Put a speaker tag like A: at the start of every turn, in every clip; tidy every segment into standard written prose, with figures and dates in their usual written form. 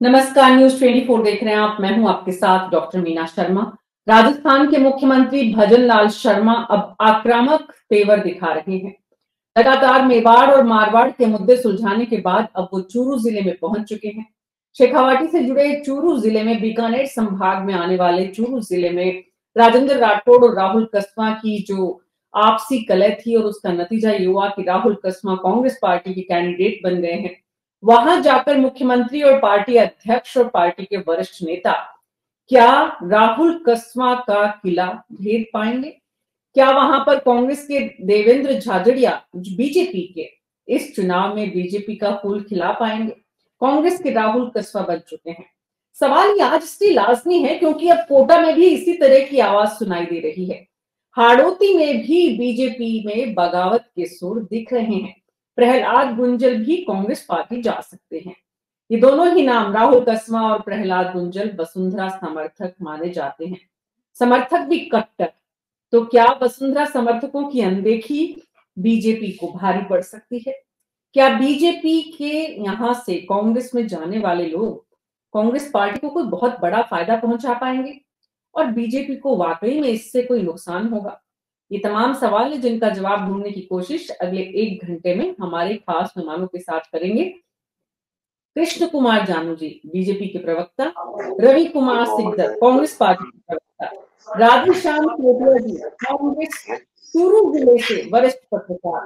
A: नमस्कार, न्यूज 24 देख रहे हैं आप। मैं हूं आपके साथ डॉक्टर मीना शर्मा। राजस्थान के मुख्यमंत्री भजन लाल शर्मा अब आक्रामक तेवर दिखा रहे हैं। लगातार मेवाड़ और मारवाड़ के मुद्दे सुलझाने के बाद अब वो चूरू जिले में पहुंच चुके हैं। शेखावाटी से जुड़े चूरू जिले में बीकानेर संभाग में आने वाले चूरू जिले में राजेंद्र राठौड़ और राहुल कस्वां की जो आपसी कलह थी और उसका नतीजा ये हुआ कि राहुल कस्वां कांग्रेस पार्टी के कैंडिडेट बन गए हैं। वहां जाकर मुख्यमंत्री और पार्टी अध्यक्ष और पार्टी के वरिष्ठ नेता क्या राहुल कस्वां का किला भेद पाएंगे? क्या वहां पर कांग्रेस के देवेंद्र झाझड़िया बीजेपी के इस चुनाव में बीजेपी का फूल खिला पाएंगे? कांग्रेस के राहुल कस्वां बन चुके हैं। सवाल ये आज इसलिए लाजमी है क्योंकि अब कोटा में भी इसी तरह की आवाज सुनाई दे रही है। हाड़ौती में भी बीजेपी में बगावत के सुर दिख रहे हैं। प्रहलाद गुंजल भी कांग्रेस पार्टी जा सकते हैं। ये दोनों ही नाम, राहुल कस्वां और प्रहलाद गुंजल, वसुंधरा समर्थक माने जाते हैं। समर्थक भी कट्टर। तो क्या वसुंधरा समर्थकों की अनदेखी बीजेपी को भारी पड़ सकती है? क्या बीजेपी के यहां से कांग्रेस में जाने वाले लोग कांग्रेस पार्टी को कोई बहुत बड़ा फायदा पहुंचा पाएंगे और बीजेपी को वाकई में इससे कोई नुकसान होगा? ये तमाम सवाल है जिनका जवाब ढूंढने की कोशिश अगले 1 घंटे में हमारे खास मेहमानों के साथ करेंगे। कृष्ण कुमार जानू जी, बीजेपी के प्रवक्ता, रवि कुमार सिकदर, कांग्रेस पार्टी के प्रवक्ता, राधेश्याम केडिया जी, कांग्रेस चूरू जिले से वरिष्ठ पत्रकार।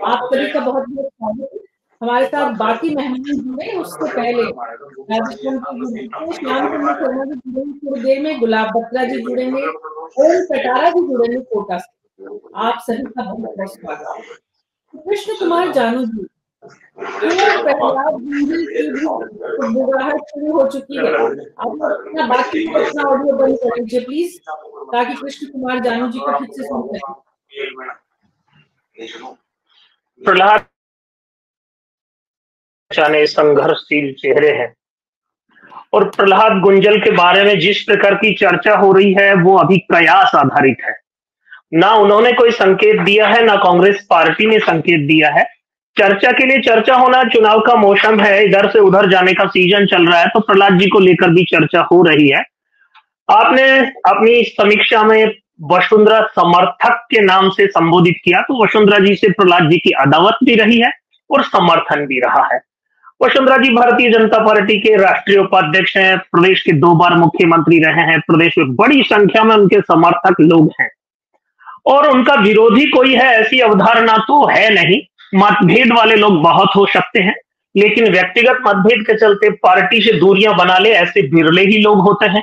A: आप सभी का बहुत बहुत स्वागत है। हमारे साथ बाकी मेहमान जुड़े उससे पहले राजस्थान के श्याम चंद्र शर्मा जी जुड़ेंगे थोड़ी देर में, गुलाब बत्रा जी जुड़ेंगे, ओम कटारा जी जुड़ेंगे कोटा से। आप सभी का बहुत बहुत स्वागत है। कृष्ण कुमार जानू जी, प्रहलाद गुंजल की भी बुराहट शुरू हो चुकी है। आप अपना बाकी अपना ऑडियो बंद कर लीजिए प्लीज, ताकि कृष्ण कुमार जानू जी को ठीक से सुन सकें।
B: प्रहलाद जाने संघर्षशील चेहरे हैं और प्रहलाद गुंजल के बारे में जिस प्रकार की चर्चा हो रही है वो अभी कयास आधारित है। ना उन्होंने कोई संकेत दिया है, ना कांग्रेस पार्टी ने संकेत दिया है। चर्चा के लिए चर्चा होना, चुनाव का मौसम है, इधर से उधर जाने का सीजन चल रहा है, तो प्रहलाद जी को लेकर भी चर्चा हो रही है। आपने अपनी समीक्षा में वसुंधरा समर्थक के नाम से संबोधित किया, तो वसुंधरा जी से प्रहलाद जी की अदावत भी रही है और समर्थन भी रहा है। वसुंधरा जी भारतीय जनता पार्टी के राष्ट्रीय उपाध्यक्ष हैं, प्रदेश के 2 बार मुख्यमंत्री रहे हैं, प्रदेश में बड़ी संख्या में उनके समर्थक लोग हैं और उनका विरोधी कोई है ऐसी अवधारणा तो है नहीं। मतभेद वाले लोग बहुत हो सकते हैं, लेकिन व्यक्तिगत मतभेद के चलते पार्टी से दूरियां बना ले ऐसे बिरले ही लोग होते हैं।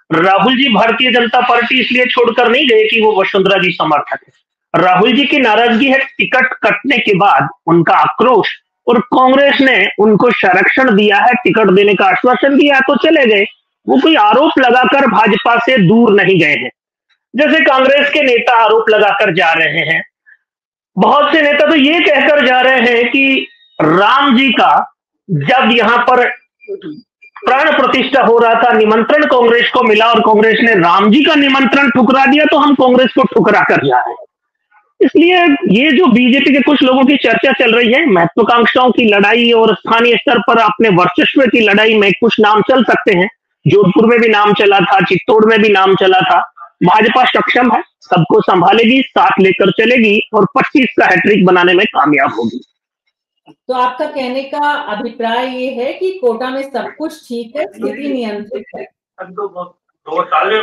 B: राहुल जी भारतीय जनता पार्टी इसलिए छोड़कर नहीं गए कि वो वसुंधरा जी समर्थक है। राहुल जी की नाराजगी है टिकट कटने के बाद, उनका आक्रोश, और कांग्रेस ने उनको संरक्षण दिया है, टिकट देने का आश्वासन दिया तो चले गए। वो कोई आरोप लगाकर भाजपा से दूर नहीं गए हैं, जैसे कांग्रेस के नेता आरोप लगाकर जा रहे हैं। बहुत से नेता तो ये कहकर जा रहे हैं कि राम जी का जब यहां पर प्राण प्रतिष्ठा हो रहा था, निमंत्रण कांग्रेस को मिला और कांग्रेस ने राम जी का निमंत्रण ठुकरा दिया, तो हम कांग्रेस को ठुकरा कर जा रहे हैं। इसलिए ये जो बीजेपी के कुछ लोगों की चर्चा चल रही है, महत्वाकांक्षाओं की लड़ाई और स्थानीय स्तर पर अपने वर्चस्व की लड़ाई में कुछ नाम चल सकते हैं। जोधपुर में भी नाम चला था, चित्तौड़ में भी नाम चला था। भाजपा सक्षम है, सबको संभालेगी, साथ लेकर चलेगी और 25 का हैट्रिक बनाने में कामयाब होगी।
A: तो आपका कहने का अभिप्राय ये है कि कोटा में सब कुछ ठीक है, स्थिति नियंत्रित है?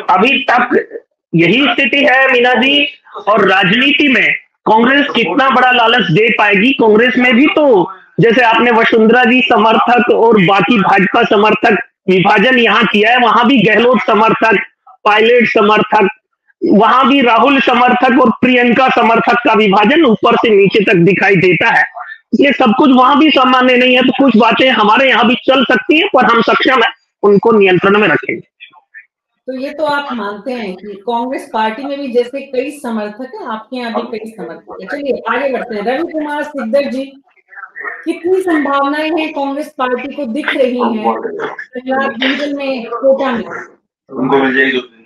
B: अभी तक यही स्थिति है मीना जी। और राजनीति में कांग्रेस कितना बड़ा लालच दे पाएगी? कांग्रेस में भी तो जैसे आपने वसुंधरा जी समर्थक और बाकी भाजपा समर्थक विभाजन यहाँ किया है, वहां भी गहलोत समर्थक, पायलट समर्थक, वहां भी राहुल समर्थक और प्रियंका समर्थक का विभाजन ऊपर से नीचे तक दिखाई देता है। ये सब कुछ वहां भी सामान्य नहीं है, तो कुछ बातें हमारे यहाँ भी चल सकती है, पर हम सक्षम है उनको नियंत्रण में रखेंगे।
A: तो ये तो आप मानते हैं कि कांग्रेस पार्टी में भी जैसे कई समर्थक हैं, आपके यहाँ भी कई समर्थक हैं। चलिए आगे बढ़ते हैं। रवि कुमार सिकदर जी, कितनी संभावनाएं हैं कांग्रेस पार्टी को दिख रही हैं प्रहलाद गुंजल में, कोटा में?
C: उनको मिल जाएगी 2 दिन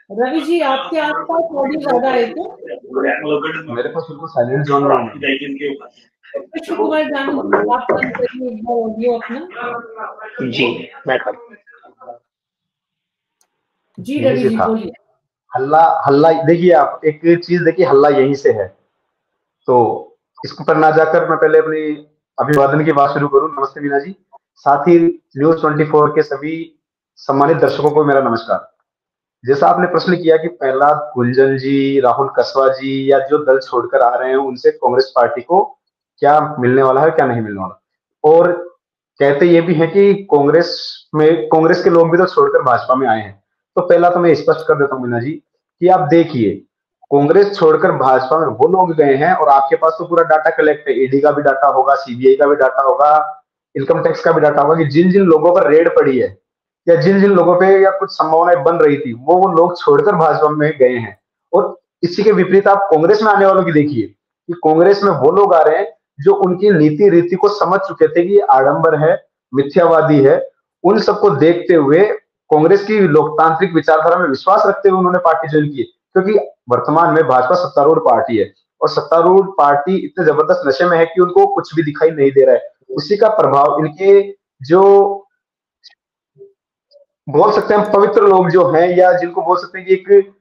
A: रवि जी आपके आसपास ऑडियो ज्यादा है तो
C: मेरे पास बिल्कुल साइलेंट जोन में है।
A: कृष्ण कुमार जानू आप बंद करिए एक बार ऑडियो अपना।
B: जी मैं कर
A: जी
C: यहीं
A: रवि
C: से
A: जी
C: था
A: बोलिए।
C: हल्ला। हल्ला देखिए, आप एक चीज देखिए, हल्ला यहीं से है। तो इसको पर ना जाकर मैं पहले अपनी अभिवादन की बात शुरू करूं। नमस्ते मीना जी, साथ ही न्यूज 24 के सभी सम्मानित दर्शकों को मेरा नमस्कार। जैसा आपने प्रश्न किया कि प्रहलाद गुंजन जी, राहुल कसवा जी या जो दल छोड़कर आ रहे हैं उनसे कांग्रेस पार्टी को क्या मिलने वाला है, क्या नहीं मिलने वाला। और कहते ये भी है कि कांग्रेस के लोग भी तो छोड़कर भाजपा में आए हैं। तो पहला तो मैं स्पष्ट कर देता हूँ मीना जी कि आप देखिए, कांग्रेस छोड़कर भाजपा में वो लोग गए हैं, और आपके पास तो पूरा डाटा कलेक्ट है, ईडी का भी डाटा होगा, सीबीआई का भी डाटा होगा, इनकम टैक्स का भी डाटा होगा कि जिन जिन लोगों पर रेड पड़ी है या जिन जिन लोगों पे या कुछ संभावनाएं बन रही थी वो लोग छोड़कर भाजपा में गए हैं। और इसी के विपरीत आप कांग्रेस में आने वालों की देखिए कि कांग्रेस में वो लोग आ रहे हैं जो उनकी नीति रीति को समझ चुके थे कि ये आडंबर है, मिथ्यावादी है। उन सबको देखते हुए कांग्रेस की लोकतांत्रिक विचारधारा में विश्वास रखते हुए उन्होंने पार्टी ज्वाइन की, क्योंकि वर्तमान में भाजपा सत्तारूढ़ पार्टी है और सत्तारूढ़ पार्टी इतने जबरदस्त नशे में है कि उनको कुछ भी दिखाई नहीं दे रहा है। उसी का प्रभाव इनके जो बोल सकते हैं पवित्र लोग जो हैं, या जिनको बोल सकते हैं कि एक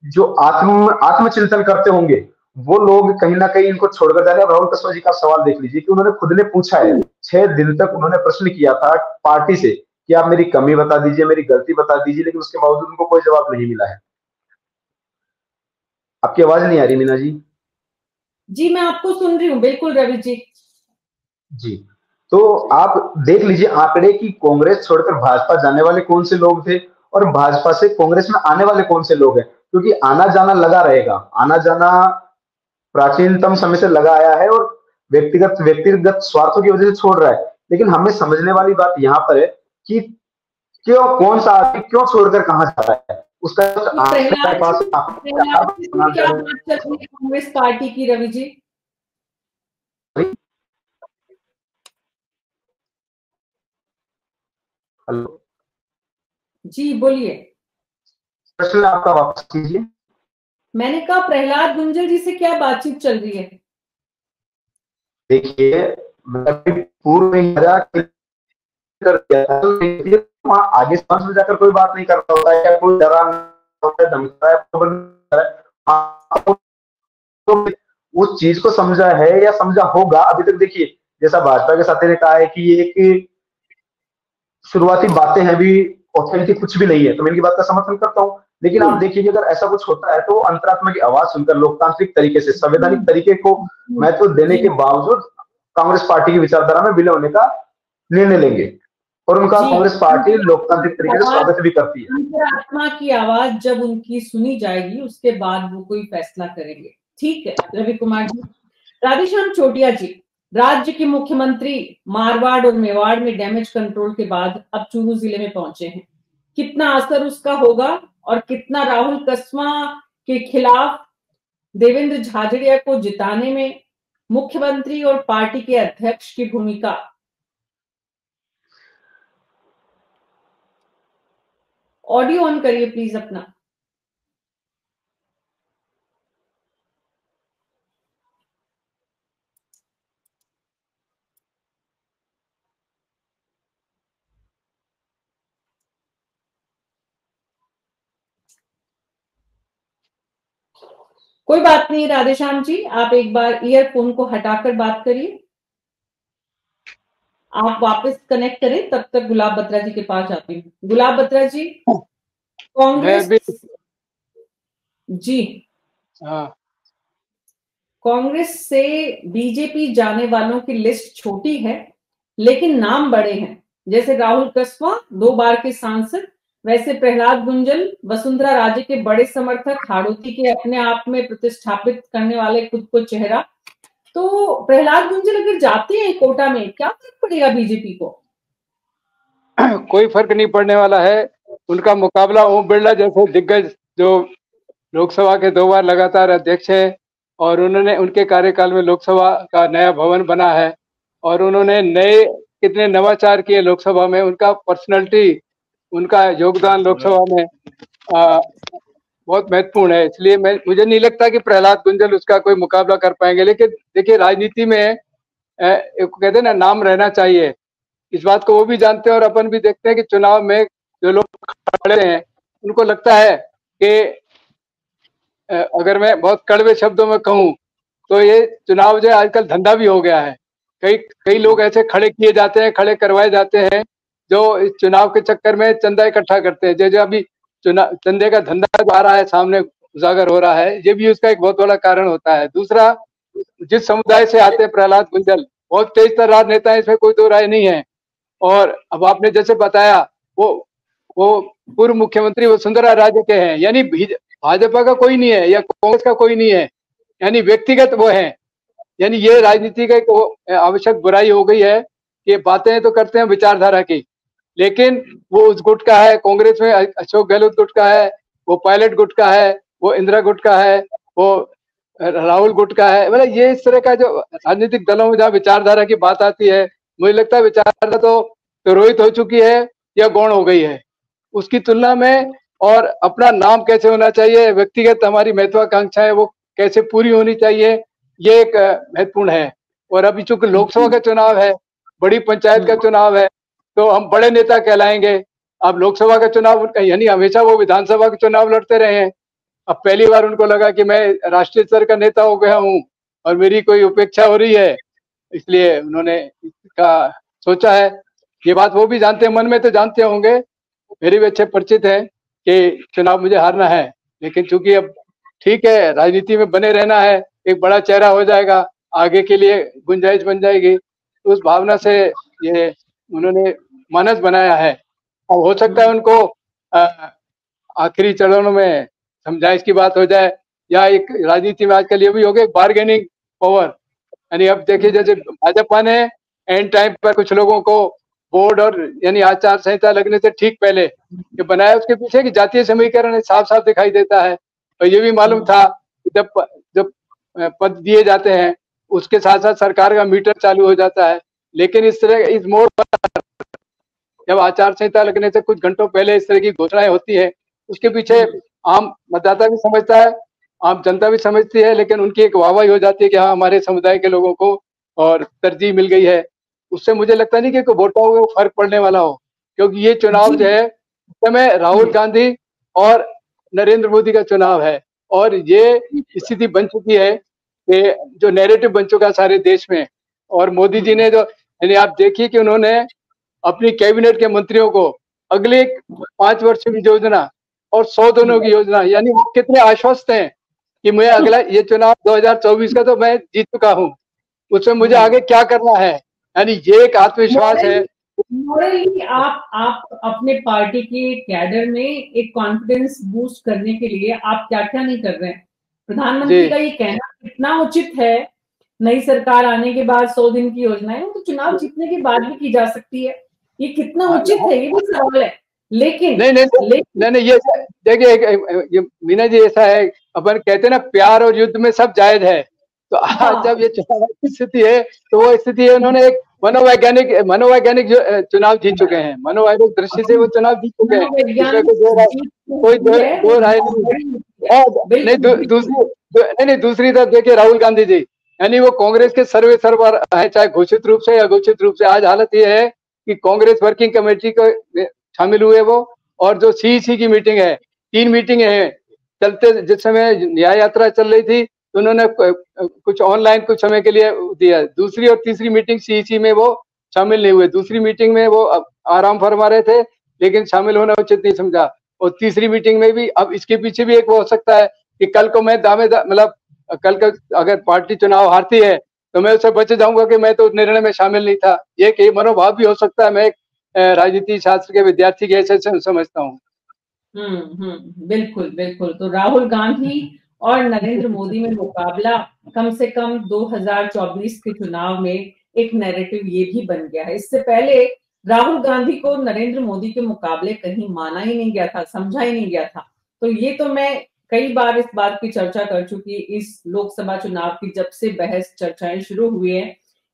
C: जो आत्मचिंतन करते होंगे, वो लोग कहीं ना कहीं इनको छोड़कर जा रहे हैं। राहुल कसवा जी का सवाल देख लीजिए कि उन्होंने खुद ने पूछा है, 6 दिन तक उन्होंने प्रश्न किया था पार्टी से कि आप मेरी कमी बता दीजिए, मेरी गलती बता दीजिए, लेकिन उसके बावजूद उनको कोई जवाब नहीं मिला है। आपकी आवाज नहीं आ रही मीना जी?
A: जी मैं आपको सुन रही हूँ बिल्कुल रवि जी।
C: जी, तो आप देख लीजिए आंकड़े की कांग्रेस छोड़कर भाजपा जाने वाले कौन से लोग थे और भाजपा से कांग्रेस में आने वाले कौन से लोग हैं, क्योंकि आना जाना लगा रहेगा। आना जाना प्राचीनतम समय से लगा आया है और व्यक्तिगत व्यक्तिगत स्वार्थों की वजह से छोड़ रहा है। लेकिन हमें समझने वाली बात यहाँ पर है कि क्यों, कौन सा आदमी क्यों छोड़कर कहां जा रहा है, उसका
A: तो
C: हमारे पास
A: क्या बात चल रही है कांग्रेस पार्टी की रवि जी?
C: हेलो
A: जी बोलिए।
C: प्रश्न आपका वापस कीजिए।
A: मैंने कहा प्रहलाद गुंजल जी से क्या बातचीत चल रही है?
C: देखिए, मैं पूर्व में कर दिया था, तो वहां आगे सांस में जाकर कोई बात नहीं कर रहा होता है, या कोई डरा होता है, धमका है, तो उस चीज को समझा है या समझा होगा। अभी तक देखिए, जैसा भाजपा के साथी ने कहा है कि ये एक शुरुआती बातें हैं, भी ऑथेंटिक कुछ भी नहीं है, तो मैं इनकी बात का समर्थन करता हूँ। लेकिन आप देखिए कि अगर ऐसा कुछ होता है तो अंतरात्मा की आवाज सुनकर लोकतांत्रिक तरीके से, संवैधानिक तरीके को महत्व देने के बावजूद कांग्रेस पार्टी की विचारधारा में विलय होने का निर्णय लेंगे, और उनका कांग्रेस पार्टी लोकतांत्रिक तरीके से स्वागत भी करती है।
A: अंतरात्मा की आवाज जब उनकी सुनी जाएगी उसके बाद वो कोई फैसला करेंगे। ठीक है रवि कुमार जी। राधेश्याम छोटिया जी, राज्य के मुख्यमंत्री मारवाड़ और मेवाड़ में डैमेज कंट्रोल के बाद अब चूरू जिले में पहुंचे हैं। कितना असर उसका होगा और कितना राहुल कसवा के खिलाफ देवेंद्र झाझड़िया को जिताने में मुख्यमंत्री और पार्टी के अध्यक्ष की भूमिका? ऑडियो ऑन करिए प्लीज अपना। कोई बात नहीं राधेश्याम जी, आप एक बार ईयरफोन को हटाकर बात करिए। आप वापस कनेक्ट करें, तब तक गुलाब बत्रा जी के पास जाती हूँ। गुलाब बत्रा जी, कांग्रेस जी, कांग्रेस से बीजेपी जाने वालों की लिस्ट छोटी है लेकिन नाम बड़े हैं। जैसे राहुल कसवा 2 बार के सांसद, वैसे प्रहलाद गुंजल वसुंधरा राजे के बड़े समर्थक, हाड़ौती के अपने आप में प्रतिष्ठापित करने वाले खुद को चेहरा। तो प्रहलाद गुंजल अगर जाते हैं कोटा में, क्या फर्क पड़ेगा बीजेपी को?
D: कोई फर्क नहीं पड़ने वाला है। उनका मुकाबला ओम बिरला जैसे दिग्गज जो लोकसभा के 2 बार लगातार अध्यक्ष है, और उन्होंने उनके कार्यकाल में लोकसभा का नया भवन बना है, और उन्होंने नए कितने नवाचार किए लोकसभा में। उनका पर्सनैलिटी, उनका योगदान लोकसभा में बहुत महत्वपूर्ण है। इसलिए मुझे नहीं लगता कि प्रहलाद गुंजल उसका कोई मुकाबला कर पाएंगे। लेकिन देखिए, राजनीति में कहते हैं ना, नाम रहना चाहिए, इस बात को वो भी जानते हैं और अपन भी देखते हैं कि चुनाव में जो लोग खड़े हैं उनको लगता है कि अगर मैं बहुत कड़वे शब्दों में कहूं तो ये चुनाव जो है आजकल धंधा भी हो गया है। कई लोग ऐसे खड़े किए जाते हैं, खड़े करवाए जाते हैं, जो इस चुनाव के चक्कर में चंदा इकट्ठा करते हैं। जैसे अभी चंदे का धंधा जो आ रहा है, सामने उजागर हो रहा है, ये भी उसका एक बहुत बड़ा कारण होता है। दूसरा, जिस समुदाय से आते हैं प्रहलाद गुंजल, बहुत तेज तर्रार नेता है, इसमें कोई दो राय नहीं है। और अब आपने जैसे बताया, वो पूर्व मुख्यमंत्री वसुंधरा राजे के हैं, यानी भाजपा का कोई नहीं है या कांग्रेस का कोई नहीं है, यानी व्यक्तिगत वो है। यानी ये राजनीति का एक आवश्यक बुराई हो गई है कि बातें तो करते हैं विचारधारा की, लेकिन वो उस गुट का है, कांग्रेस में अशोक गहलोत गुट का है, वो पायलट गुट का है, वो इंदिरा गुट का है, वो राहुल गुट का है। मतलब ये इस तरह का जो राजनीतिक दलों में जहाँ विचारधारा की बात आती है, मुझे लगता है विचारधारा तो रोहित हो चुकी है या गौण हो गई है उसकी तुलना में। और अपना नाम कैसे होना चाहिए, व्यक्तिगत हमारी महत्वाकांक्षाएं वो कैसे पूरी होनी चाहिए, ये एक महत्वपूर्ण है। और अभी चूंकि लोकसभा का चुनाव है, बड़ी पंचायत का चुनाव है, तो हम बड़े नेता कहलाएंगे। अब लोकसभा का चुनाव, यानी हमेशा वो विधानसभा के चुनाव लड़ते रहे हैं, अब पहली बार उनको लगा कि मैं राष्ट्रीय स्तर का नेता हो गया हूँ और मेरी कोई उपेक्षा हो रही है, इसलिए उन्होंने इसका सोचा है। ये बात वो भी जानते हैं, मन में तो जानते होंगे, मेरे भी अच्छे परिचित हैं कि चुनाव मुझे हारना है, लेकिन चूंकि अब ठीक है, राजनीति में बने रहना है, एक बड़ा चेहरा हो जाएगा, आगे के लिए गुंजाइश बन जाएगी, तो उस भावना से ये उन्होंने मानस बनाया है। अब हो सकता है उनको आखिरी चरणों में समझाइश की बात हो जाए, या एक राजनीति में आजकल ये भी हो गया बार्गेनिंग पावर। यानी अब देखिए, जैसे भाजपा ने एंड टाइम पर कुछ लोगों को बोर्ड और यानी आचार संहिता लगने से ठीक पहले ये बनाया, उसके पीछे की जातीय समीकरण साफ साफ दिखाई देता है। और ये भी मालूम था कि जब पद दिए जाते हैं उसके साथ साथ सरकार का मीटर चालू हो जाता है। लेकिन इस तरह इस मोड़ पर जब आचार संहिता लगने से कुछ घंटों पहले इस तरह की घोषणाएं होती है, उसके पीछे आम मतदाता भी समझता है, आम जनता भी समझती है, लेकिन उनकी एक वाहवाही हो जाती है कि हाँ, हमारे समुदाय के लोगों को और तरजीह मिल गई है। उससे मुझे लगता नहीं कि कोई वोटों को फर्क पड़ने वाला हो, क्योंकि ये चुनाव जो है उस समय राहुल गांधी और नरेंद्र मोदी का चुनाव है। और ये स्थिति बन चुकी है कि जो नैरेटिव बन चुका है सारे देश में। और मोदी जी ने जो, यानी आप देखिए कि उन्होंने अपनी कैबिनेट के मंत्रियों को अगले 5 वर्ष की योजना और 100 दिनों की योजना, यानी वो कितने आश्वस्त हैं कि मैं अगला ये चुनाव 2024 का तो मैं जीत चुका हूँ, उसमें मुझे आगे क्या करना है, यानी ये एक आत्मविश्वास है।
A: मॉरली आप अपने पार्टी के कैडर में एक कॉन्फिडेंस बूस्ट करने के लिए आप क्या क्या नहीं कर रहे हैं? प्रधानमंत्री का ये कहना कितना उचित है, नई सरकार आने के बाद 100 दिन की योजना है, तो चुनाव जीतने के बाद भी की जा सकती है, ये कितना उचित है, ये भी सवाल है। लेकिन
D: नहीं, ये देखिए मीना जी, ऐसा है, अपन कहते हैं ना, प्यार और युद्ध में सब जायज है। तो आज जब ये चुनाव की स्थिति है, तो वो स्थिति है, उन्होंने एक मनोवैज्ञानिक जो चुनाव जीत चुके हैं, मनोवैज्ञानिक दृष्टि से वो चुनाव जीत चुके हैं, कोई दो राय नहीं। दूसरी तरफ देखिए राहुल गांधी जी, यानी वो कांग्रेस के सर्वे सर्वर है, चाहे घोषित रूप से या अघोषित रूप से। आज हालत ये है कि कांग्रेस वर्किंग कमेटी को शामिल हुए वो, और जो सीईसी की मीटिंग है, 3 मीटिंग है चलते, जिस समय न्याय यात्रा चल रही थी तो उन्होंने कुछ ऑनलाइन कुछ समय के लिए दिया। दूसरी और तीसरी मीटिंग सीईसी में वो शामिल नहीं हुए। दूसरी मीटिंग में वो आराम फरमा रहे थे, लेकिन शामिल होना उचित नहीं समझा। और तीसरी मीटिंग में भी, अब इसके पीछे भी एक वो हो सकता है कि कल को मैं मतलब कल का अगर पार्टी चुनाव हारती है तो मैं उससे बच जाऊंगा कि मैं तो निर्णय में शामिल नहीं था। ये मनोभाव भी हो सकता है। मैं एक राजनीति शास्त्र के विद्यार्थी के ऐसे समझता हूँ।
A: बिल्कुल बिल्कुल। तो राहुल गांधी और नरेंद्र मोदी में मुकाबला कम से कम 2024 के चुनाव में एक नैरेटिव ये भी बन गया है। इससे पहले राहुल गांधी को नरेंद्र मोदी के मुकाबले कहीं माना ही नहीं गया था, समझा ही नहीं गया था। तो ये तो मैं कई बार इस बात की चर्चा कर चुकी इस लोकसभा चुनाव की, जब से बहस चर्चाएं शुरू हुई है,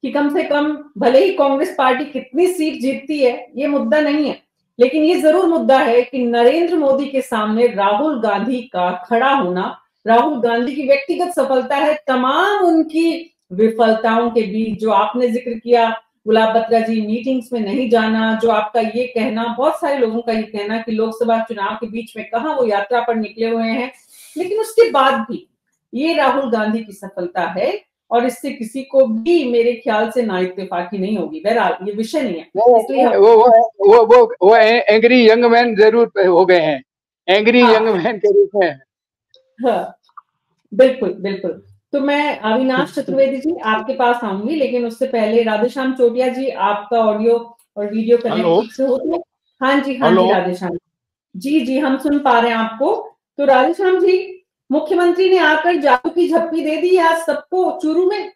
A: कि कम से कम भले ही कांग्रेस पार्टी कितनी सीट जीतती है ये मुद्दा नहीं है, लेकिन ये जरूर मुद्दा है कि नरेंद्र मोदी के सामने राहुल गांधी का खड़ा होना, राहुल गांधी की व्यक्तिगत सफलता है, तमाम उनकी विफलताओं के बीच। जो आपने जिक्र किया, गुलाब बत्रा जी, मीटिंग्स में नहीं जाना, जो आपका ये कहना, बहुत सारे लोगों का ये कहना कि लोकसभा चुनाव के बीच में कहां वो यात्रा पर निकले हुए हैं, लेकिन उसके बाद भी ये राहुल गांधी की सफलता है और इससे किसी को भी मेरे ख्याल से नाइत्तेफाकी नहीं होगी। बहरहाल ये विषय नहीं है, इसलिए
D: वो एंग्री यंग मैन जरूर हो गए हैं, एंग्री यंग मैन के रूप में।
A: हाँ, बिल्कुल बिल्कुल। तो मैं अविनाश चतुर्वेदी जी आपके पास आऊंगी, लेकिन उससे पहले राधेश्याम चोटिया जी, आपका ऑडियो और वीडियो कनेक्ट ठीक से हो तो? हाँ जी, हाँ जी राधेश्याम जी, हम सुन पा रहे हैं आपको। तो राधेश्याम जी, मुख्यमंत्री ने आकर जादू की झप्पी दे दी आज सबको चूरू में?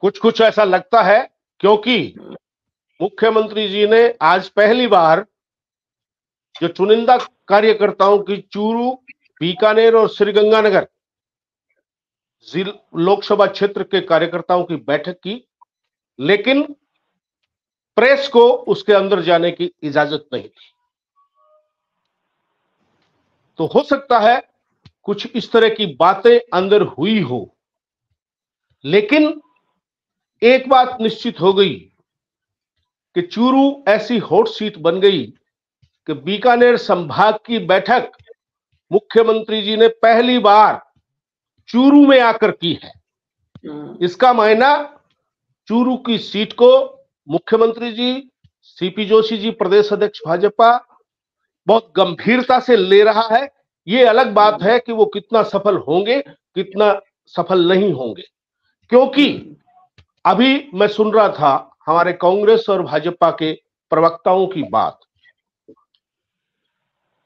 E: कुछ ऐसा लगता है, क्योंकि मुख्यमंत्री जी ने आज पहली बार जो चुनिंदा कार्यकर्ताओं की चूरू, बीकानेर और श्रीगंगानगर लोकसभा क्षेत्र के कार्यकर्ताओं की बैठक की, लेकिन प्रेस को उसके अंदर जाने की इजाजत नहीं थी। तो हो सकता है कुछ इस तरह की बातें अंदर हुई हो, लेकिन एक बात निश्चित हो गई कि चूरू ऐसी हॉट सीट बन गई कि बीकानेर संभाग की बैठक मुख्यमंत्री जी ने पहली बार चूरू में आकर की है। इसका मायना चूरू की सीट को मुख्यमंत्री जी, सीपी जोशी जी प्रदेश अध्यक्ष भाजपा, बहुत गंभीरता से ले रहा है। ये अलग बात है कि वो कितना सफल होंगे, कितना सफल नहीं होंगे, क्योंकि अभी मैं सुन रहा था हमारे कांग्रेस और भाजपा के प्रवक्ताओं की बात,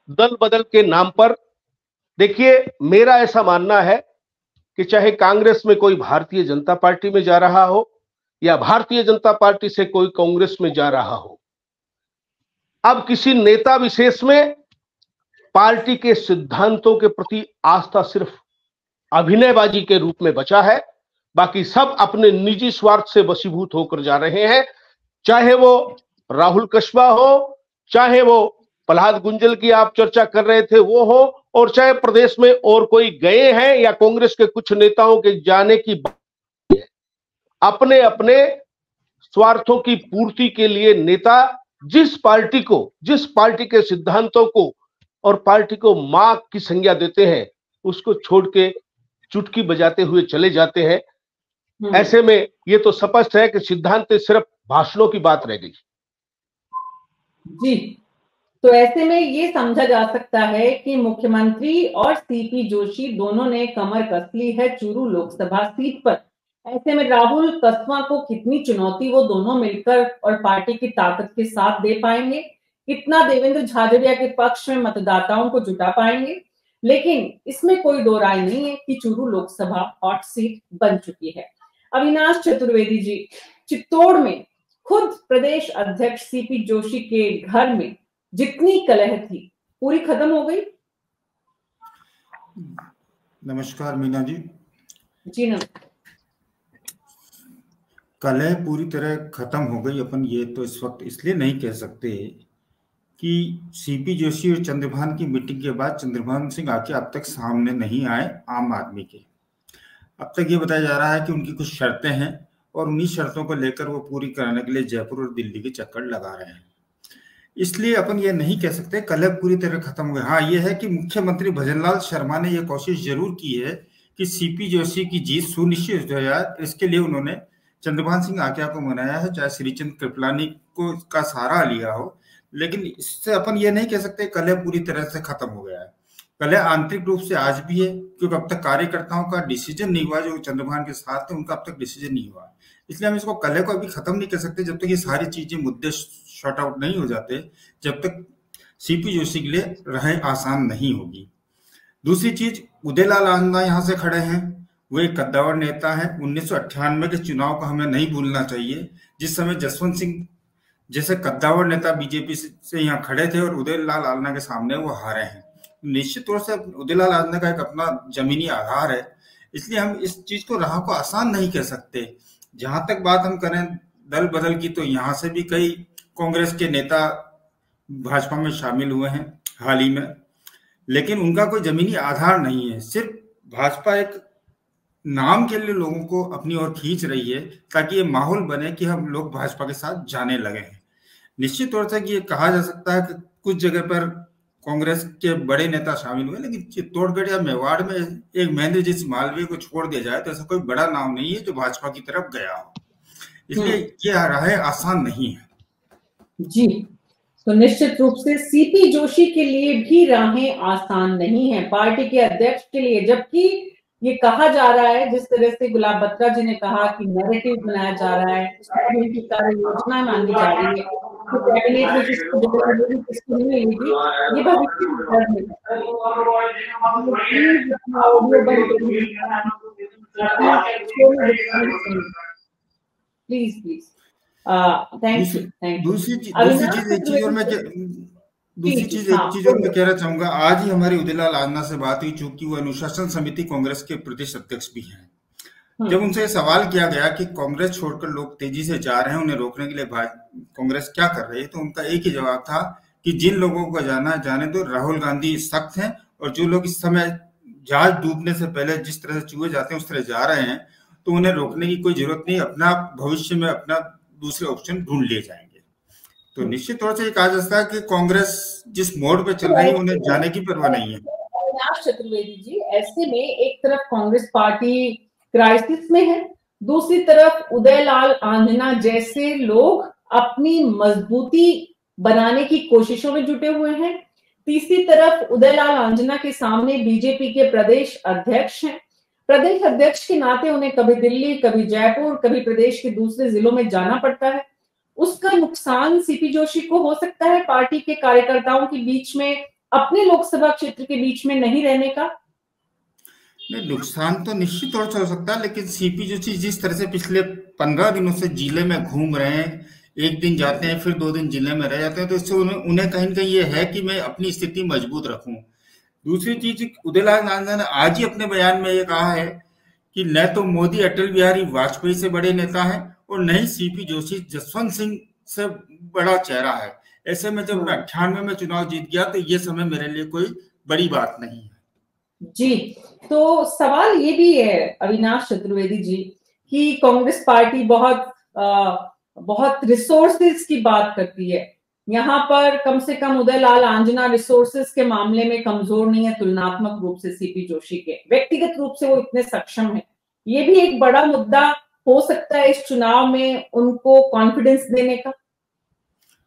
E: दल बदल के नाम पर। देखिए, मेरा ऐसा मानना है कि चाहे कांग्रेस में कोई भारतीय जनता पार्टी में जा रहा हो या भारतीय जनता पार्टी से कोई कांग्रेस में जा रहा हो, अब किसी नेता विशेष में पार्टी के सिद्धांतों के प्रति आस्था सिर्फ अभिनयबाजी के रूप में बचा है। बाकी सब अपने निजी स्वार्थ से वशीभूत होकर जा रहे हैं, चाहे वो राहुल कस्बा हो, चाहे वो प्रहलाद गुंजल की आप चर्चा कर रहे थे वो हो, और चाहे प्रदेश में और कोई गए हैं या कांग्रेस के कुछ नेताओं के जाने की बात है। अपने अपने स्वार्थों की पूर्ति के लिए नेता जिस पार्टी के सिद्धांतों को और पार्टी को मां की संज्ञा देते हैं, उसको छोड़ के चुटकी बजाते हुए चले जाते हैं। ऐसे में ये तो स्पष्ट है कि सिद्धांत सिर्फ भाषणों की बात रह गई
A: जी। तो ऐसे में ये समझा जा सकता है कि मुख्यमंत्री और सीपी जोशी दोनों ने कमर कस ली है चूरू लोकसभा सीट पर। ऐसे में राहुल कस्बा को कितनी चुनौती वो दोनों मिलकर और पार्टी की ताकत के साथ दे पाएंगे, कितना देवेंद्र झाझड़िया के पक्ष में मतदाताओं को जुटा पाएंगे। लेकिन इसमें कोई दो राय नहीं है कि चूरू लोकसभा हॉट सीट बन चुकी है। अविनाश चतुर्वेदी जी, चित्तौड़ में खुद प्रदेश अध्यक्ष सीपी जोशी के घर में जितनी कलह थी पूरी खत्म हो गई?
F: नमस्कार मीना जी।
A: जी नमस्कार।
F: कलह पूरी तरह खत्म हो गई, अपन ये तो इस वक्त इसलिए नहीं कह सकते कि सीपी जोशी और चंद्रभान की मीटिंग के बाद चंद्रभान सिंह आके अब तक सामने नहीं आए आम आदमी के। अब तक ये बताया जा रहा है कि उनकी कुछ शर्तें हैं और उन्हीं शर्तों को लेकर वो पूरी कराने के लिए जयपुर और दिल्ली के चक्कर लगा रहे हैं। इसलिए अपन ये नहीं कह सकते कलह पूरी तरह खत्म हो गया। हाँ, ये है कि मुख्यमंत्री भजनलाल शर्मा ने ये कोशिश जरूर की है कि सीपी जोशी की जीत सुनिश्चित हो जाए। इसके लिए उन्होंने चंद्रभान सिंह आकिया को मनाया है, चाहे श्रीचंद कृपलानी को का सहारा लिया हो, लेकिन इससे अपन ये नहीं कह सकते कलह पूरी तरह से खत्म हो गया है। कलह आंतरिक रूप से आज भी है, क्योंकि अब तक कार्यकर्ताओं का डिसीजन नहीं हुआ, जो चंद्रभान के साथ थे उनका अब तक डिसीजन नहीं हुआ। इसलिए हम इसको कलह को अभी खत्म नहीं कर सकते जब तक ये सारी चीजें मुद्दे शॉर्ट आउट नहीं हो जाते, जब तक सीपी जोशी के लिए राह आसान नहीं होगी। दूसरी चीज, उदयलाल आनंदा यहाँ से खड़े हैं, वो एक कद्दावर नेता है। 1998 के चुनाव को हमें नहीं भूलना चाहिए, जिस समय जसवंत सिंह जैसे कद्दावर नेता बीजेपी से यहाँ खड़े थे और उदयलाल आनंदा के सामने वो हारे हैं। निश्चित तौर से उदयलाल आनंदा का एक अपना जमीनी आधार है, इसलिए हम इस चीज को राह को आसान नहीं कह सकते। जहां तक बात हम करें दल बदल की, तो यहाँ से भी कई कांग्रेस के नेता भाजपा में शामिल हुए हैं हाल ही में, लेकिन उनका कोई जमीनी आधार नहीं है। सिर्फ भाजपा एक नाम के लिए लोगों को अपनी ओर खींच रही है ताकि ये माहौल बने कि हम लोग भाजपा के साथ जाने लगे हैं। निश्चित तौर से कि ये कहा जा सकता है कि कुछ जगह पर कांग्रेस के बड़े नेता शामिल हुए, लेकिन चित्तौड़गढ़ या मेवाड़ में एक महेंद्र जी मालवीय को छोड़ दिया जाए तो ऐसा कोई बड़ा नाम नहीं है जो भाजपा की तरफ गया हो, इसलिए ये राहें आसान नहीं है।
A: जी, तो निश्चित रूप से सीपी जोशी के लिए भी राहें आसान नहीं है, पार्टी के अध्यक्ष के लिए। जबकि ये कहा जा रहा है, जिस तरह से गुलाब बत्रा जी ने कहा कि नैरेटिव बनाया जा रहा है, उनकी कार्य योजना मांगी जा रही है, तो कैबिनेट में किसको जगह मिलेगी किसको नहीं मिलेगी, ये भविष्य प्लीज प्लीज थैंक यू।
F: दूसरी चीज एक चीज और मैं कहना चाहूंगा, आज ही हमारी उदयलाल आंजना से बात हुई, चूंकि वो अनुशासन समिति कांग्रेस के प्रदेश अध्यक्ष भी हैं। जब उनसे सवाल किया गया कि कांग्रेस छोड़कर लोग तेजी से जा रहे हैं, उन्हें रोकने के लिए कांग्रेस क्या कर रही है, तो उनका एक ही जवाब था कि जिन लोगों को जाना है जाने दो, राहुल गांधी सख्त हैं, और जो लोग इस समय जहाज डूबने से पहले जिस तरह से चूहे जाते हैं उस तरह जा रहे हैं, तो उन्हें रोकने की कोई जरूरत नहीं, अपना भविष्य में अपना दूसरे ऑप्शन ढूंढ लिए जाएंगे। तो निश्चित तौर से ये कहा जा सकता है कि कांग्रेस जिस मोड पे चल रही है उन्हें जाने की परवाह नहीं है।
A: अविनाश चतुर्वेदी जी, ऐसे में एक तरफ कांग्रेस पार्टी क्राइसिस में है, दूसरी तरफ उदयलाल आंजना जैसे लोग अपनी मजबूती बनाने की कोशिशों में जुटे हुए हैं, तीसरी तरफ उदयलाल आंजना के सामने बीजेपी के प्रदेश अध्यक्ष हैं। प्रदेश अध्यक्ष के नाते उन्हें कभी दिल्ली, कभी जयपुर, कभी प्रदेश के दूसरे जिलों में जाना पड़ता है। उसका नुकसान सीपी जोशी को हो सकता है पार्टी के कार्यकर्ताओं के बीच में, अपने लोकसभा क्षेत्र के बीच में नहीं रहने का।
F: नहीं, नुकसान तो निश्चित तौर से हो सकता है, लेकिन सीपी जोशी जिस तरह से पिछले 15 दिनों से जिले में घूम रहे हैं, एक दिन जाते हैं फिर 2 दिन जिले में रह जाते हैं, तो इससे उन्हें कहीं ना कहीं ये है कि मैं अपनी स्थिति मजबूत रखूं। दूसरी चीज, उदयलाल आंजना ने आज ही अपने बयान में ये कहा है कि न तो मोदी अटल बिहारी वाजपेयी से बड़े नेता हैं और न ही सीपी जोशी जसवंत सिंह से बड़ा चेहरा है। ऐसे में जब 98 में चुनाव जीत गया तो ये समय मेरे लिए कोई बड़ी बात नहीं है।
A: जी, तो सवाल ये भी है अविनाश चतुर्वेदी जी कि कांग्रेस पार्टी बहुत रिसोर्सेज की बात करती है। यहाँ पर कम से कम उदयलाल आंजना रिसोर्सेज के मामले में कमजोर नहीं है तुलनात्मक रूप से सीपी जोशी के, व्यक्तिगत रूप से वो इतने सक्षम है। ये भी एक बड़ा मुद्दा हो सकता है इस चुनाव में उनको कॉन्फिडेंस देने का।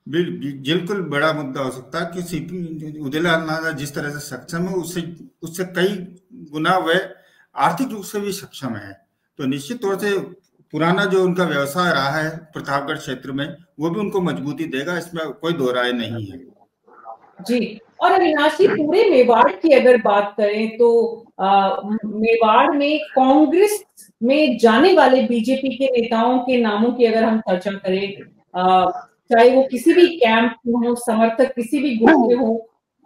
F: बिल्कुल बड़ा मुद्दा हो सकता है कि सीपी उदयलाल आंजना जिस तरह से सक्षम है उससे कई गुना वह आर्थिक रूप से भी सक्षम है। तो निश्चित तौर से पुराना जो उनका व्यवसाय रहा है प्रतापगढ़ क्षेत्र में, वो भी उनको मजबूती देगा, इसमें कोई दो राय नहीं है।
A: जी, और अविनाश जी, पूरे मेवाड़ की अगर बात करें तो मेवाड़ में कांग्रेस में जाने वाले बीजेपी के नेताओं के नामों की अगर हम चर्चा करें, चाहे वो किसी भी कैंप में हो, समर्थक किसी भी ग्रुप में हो,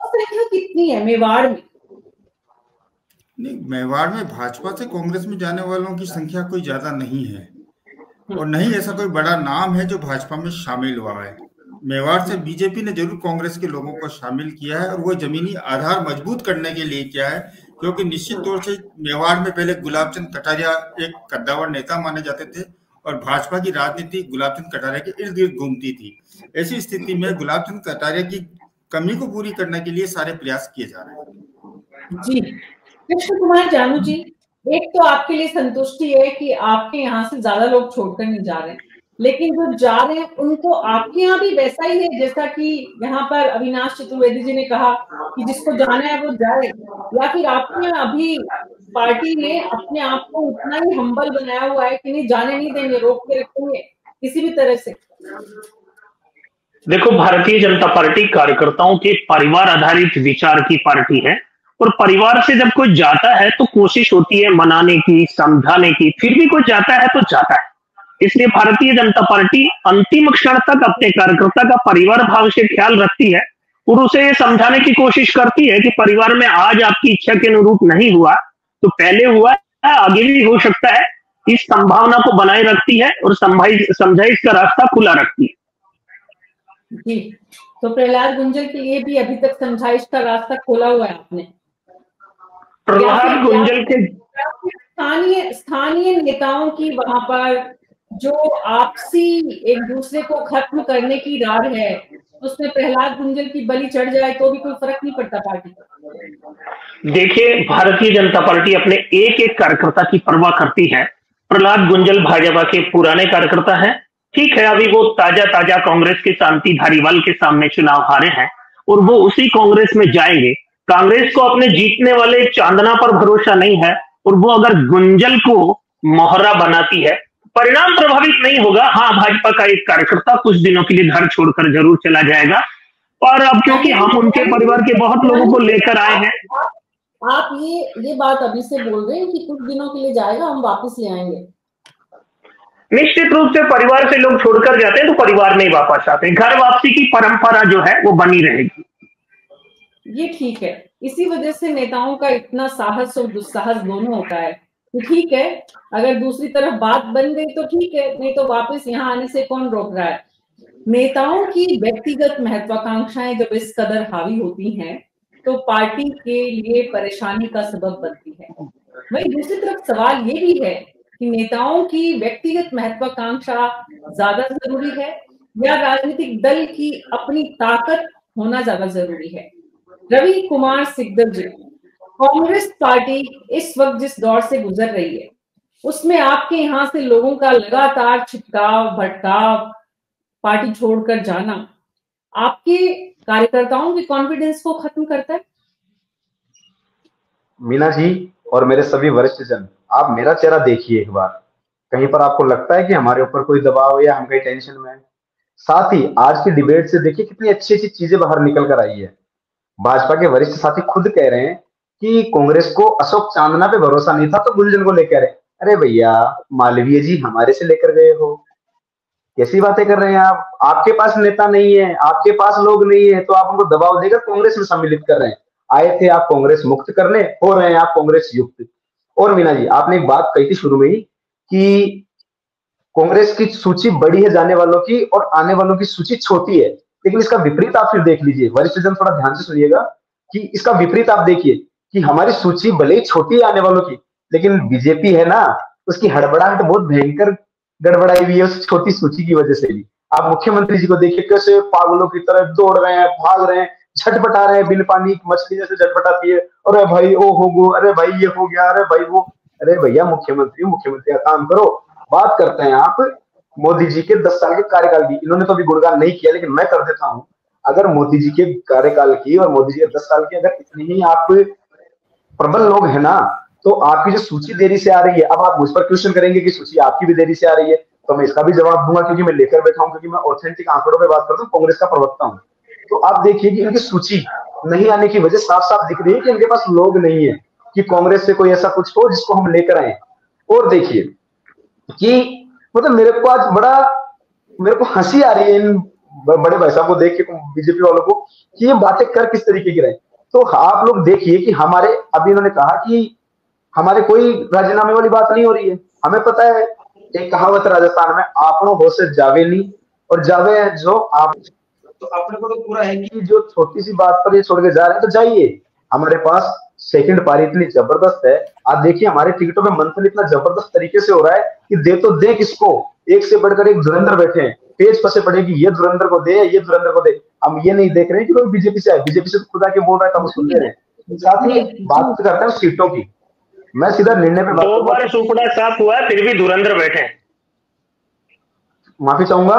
A: संख्या कितनी है मेवाड़ में?
F: नहीं, मेवाड़ में भाजपा से कांग्रेस में जाने वालों की संख्या कोई ज्यादा नहीं है, और नहीं ऐसा कोई बड़ा नाम है जो भाजपा में शामिल हुआ है। मेवाड़ से बीजेपी ने जरूर कांग्रेस के लोगों को शामिल किया है, और वो जमीनी आधार मजबूत करने के लिए किया है, क्योंकि निश्चित तौर से मेवाड़ में पहले गुलाबचंद कटारिया एक कद्दावर नेता माने जाते थे और भाजपा की राजनीति गुलाबचंद कटारिया के इर्द गिर्द घूमती थी। ऐसी स्थिति में गुलाबचंद कटारिया की कमी को पूरी करने के लिए सारे प्रयास किए जा रहे हैं।
A: जी, कृष्ण कुमार जानू जी, एक तो आपके लिए संतुष्टि है कि आपके यहाँ से ज्यादा लोग छोड़कर नहीं जा रहे हैं, लेकिन जो जा रहे हैं उनको आपके यहाँ भी वैसा ही है जैसा कि यहाँ पर अविनाश चतुर्वेदी जी ने कहा कि जिसको जाना है वो जाए, या फिर आपके यहाँ अभी पार्टी ने अपने आप को उतना ही हम्बल बनाया हुआ है कि नहीं, जाने नहीं देंगे, रोक के रखेंगे किसी भी तरह से?
B: देखो, भारतीय जनता पार्टी कार्यकर्ताओं के परिवार आधारित विचार की पार्टी है, और परिवार से जब कोई जाता है तो कोशिश होती है मनाने की, समझाने की, फिर भी कोई जाता है तो जाता है। इसलिए भारतीय जनता पार्टी अंतिम क्षण तक अपने कार्यकर्ता का परिवार भाव से ख्याल रखती है और उसे ये समझाने की कोशिश करती है कि परिवार में आज आपकी इच्छा के अनुरूप नहीं हुआ तो पहले हुआ है, आगे भी हो सकता है। इस संभावना को बनाए रखती है और समझाइश का रास्ता खुला रखती है।
A: जी, तो प्रहलाद गुंजल के लिए भी अभी तक समझाइश का रास्ता खोला हुआ है आपने?
B: प्रहलाद गुंजल के
A: स्थानीय नेताओं की वहां पर जो आपसी एक दूसरे को खत्म करने की राह है, उसमें प्रहलाद गुंजल की बलि चढ़ जाए तो भी कोई फर्क नहीं पड़ता पार्टी को।
B: देखिए, भारतीय जनता पार्टी अपने एक एक कार्यकर्ता की परवाह करती है। प्रहलाद गुंजल भाजपा के पुराने कार्यकर्ता हैं। ठीक है, अभी वो ताजा कांग्रेस के शांति धारीवाल के सामने चुनाव हारे हैं और वो उसी कांग्रेस में जाएंगे। कांग्रेस को अपने जीतने वाले चांदना पर भरोसा नहीं है और वो अगर गुंजल को मोहरा बनाती है, परिणाम प्रभावित नहीं होगा। हाँ, भाजपा का एक कार्यकर्ता कुछ दिनों के लिए घर छोड़कर जरूर चला जाएगा, और अब क्योंकि हम उनके परिवार के बहुत लोगों को लेकर आए हैं।
A: आप ये बात अभी से बोल रहे हैं कि कुछ दिनों के लिए जाएगा, हम वापस ले आएंगे।
B: निश्चित रूप से परिवार से लोग छोड़कर जाते हैं तो परिवार नहीं वापस आते। घर वापसी की परंपरा जो है वो बनी रहेगी।
A: ये ठीक है, इसी वजह से नेताओं का इतना साहस और दुस्साहस दोनों होता है। तो ठीक है, अगर दूसरी तरफ बात बन गई तो ठीक है, नहीं तो वापस यहाँ आने से कौन रोक रहा है। नेताओं की व्यक्तिगत महत्वाकांक्षाएं जब इस कदर हावी होती हैं तो पार्टी के लिए परेशानी का सबब बनती है। वहीं दूसरी तरफ सवाल ये भी है कि नेताओं की व्यक्तिगत महत्वाकांक्षा ज्यादा जरूरी है या राजनीतिक दल की अपनी ताकत होना ज्यादा जरूरी है। रवि कुमार सिकदर जी, कांग्रेस पार्टी इस वक्त जिस दौर से गुजर रही है उसमें आपके यहाँ से लोगों का लगातार छिटकाव भटकाव, पार्टी छोड़कर जाना आपके कार्यकर्ताओं के कॉन्फिडेंस को खत्म करता है?
C: मीना जी और मेरे सभी वरिष्ठ जन, आप मेरा चेहरा देखिए एक बार। कहीं पर आपको लगता है कि हमारे ऊपर कोई दबाव या हम कहीं टेंशन में है? साथ ही आज की डिबेट से देखिए कितनी अच्छी अच्छी चीजें बाहर निकल कर आई है। भाजपा के वरिष्ठ साथी खुद कह रहे हैं कि कांग्रेस को अशोक चांदना पे भरोसा नहीं था तो गुंजन को लेकर आए। अरे भैया, मालवीय जी हमारे से लेकर गए हो, कैसी बातें कर रहे हैं आप? आपके पास नेता नहीं है, आपके पास लोग नहीं है, तो आप उनको दबाव देकर कांग्रेस में सम्मिलित कर रहे हैं। आए थे आप कांग्रेस मुक्त करने, हो रहे हैं आप कांग्रेस युक्त। और मीना जी, आपने एक बात कही थी शुरू में ही कि कांग्रेस की सूची बड़ी है जाने वालों की और आने वालों की सूची छोटी है, लेकिन इसका विपरीत आप फिर देख लीजिए। वरिष्ठ जन थोड़ा ध्यान से सुनिएगा कि इसका विपरीत आप देखिए कि हमारी सूची भले ही छोटी है आने वालों की, लेकिन बीजेपी है ना, उसकी हड़बड़ाहट बहुत भयंकर गड़बड़ाई हुई है उस छोटी सूची की वजह से भी। आप मुख्यमंत्री जी को देखिए कैसे पागलों की तरह दौड़ रहे हैं, भाग रहे हैं, झटपटा रहे हैं, बिन पानी की मछली जैसे झटपटाती है। अरे भाई ओ हो गो, अरे भाई ये हो गया, अरे भाई वो। अरे भैया, मुख्यमंत्री का काम करो। बात करते हैं आप मोदी जी के 10 साल के कार्यकाल की। इन्होंने तो अभी गुणगान नहीं किया, लेकिन मैं कर देता हूं। अगर मोदी जी के कार्यकाल की और मोदी जी के 10 साल की अगर इतनी ही आप प्रबल लोग हैं ना, तो आपकी जो सूची देरी से आ रही है, अब आप मुझ पर क्वेश्चन करेंगे कि सूची आपकी भी देरी से आ रही है, तो मैं इसका भी जवाब दूंगा क्योंकि मैं लेकर बैठा हूं, क्योंकि मैं ऑथेंटिक आंकड़ों पे बात करता हूं, कांग्रेस का प्रवक्ता हूं। तो आप देखिए कि इनकी सूची नहीं आने की वजह साफ साफ दिख रही है कि इनके पास लोग नहीं है कि कांग्रेस से कोई ऐसा कुछ हो जिसको हम लेकर आए। और देखिए कि मतलब मेरे को हंसी आ रही है इन बड़े भाई साहब को देख के, बीजेपी वालों को, कि ये बातें कर किस तरीके की रहे। तो आप लोग देखिए कि हमारे, अभी इन्होंने कहा कि हमारे कोई राजीनामे वाली बात नहीं हो रही है। हमें पता है, एक कहावत राजस्थान में, आपनो हो से जावे नहीं, और जावे जो आप, तो अपने को तो पूरा है कि जो छोटी सी बात पर ये छोड़ के जा रहे हैं तो जाइए। हमारे पास सेकंड पारी इतनी जबरदस्त है। आप देखिए हमारे टिकटों में मंथन इतना जबरदस्त तरीके से हो रहा है कि दे तो दे किसको, एक से बढ़कर एक धुरंधर बैठे हैं, पेज फंसे पड़ेगी, ये धुरंधर को दे, ये धुरंधर को दे। हम ये नहीं देख रहे हैं कि कोई बीजेपी से आए, बीजेपी से खुदा के बोल रहा है तो हम सुन ले रहे हैं। साथ ही बात करते हैं सीटों की, मैं सीधा निर्णय पे बात,
B: 2 बार सुपड़ा साफ हुआ फिर भी धुरंधर बैठे हैं।
C: माफी चाहूंगा।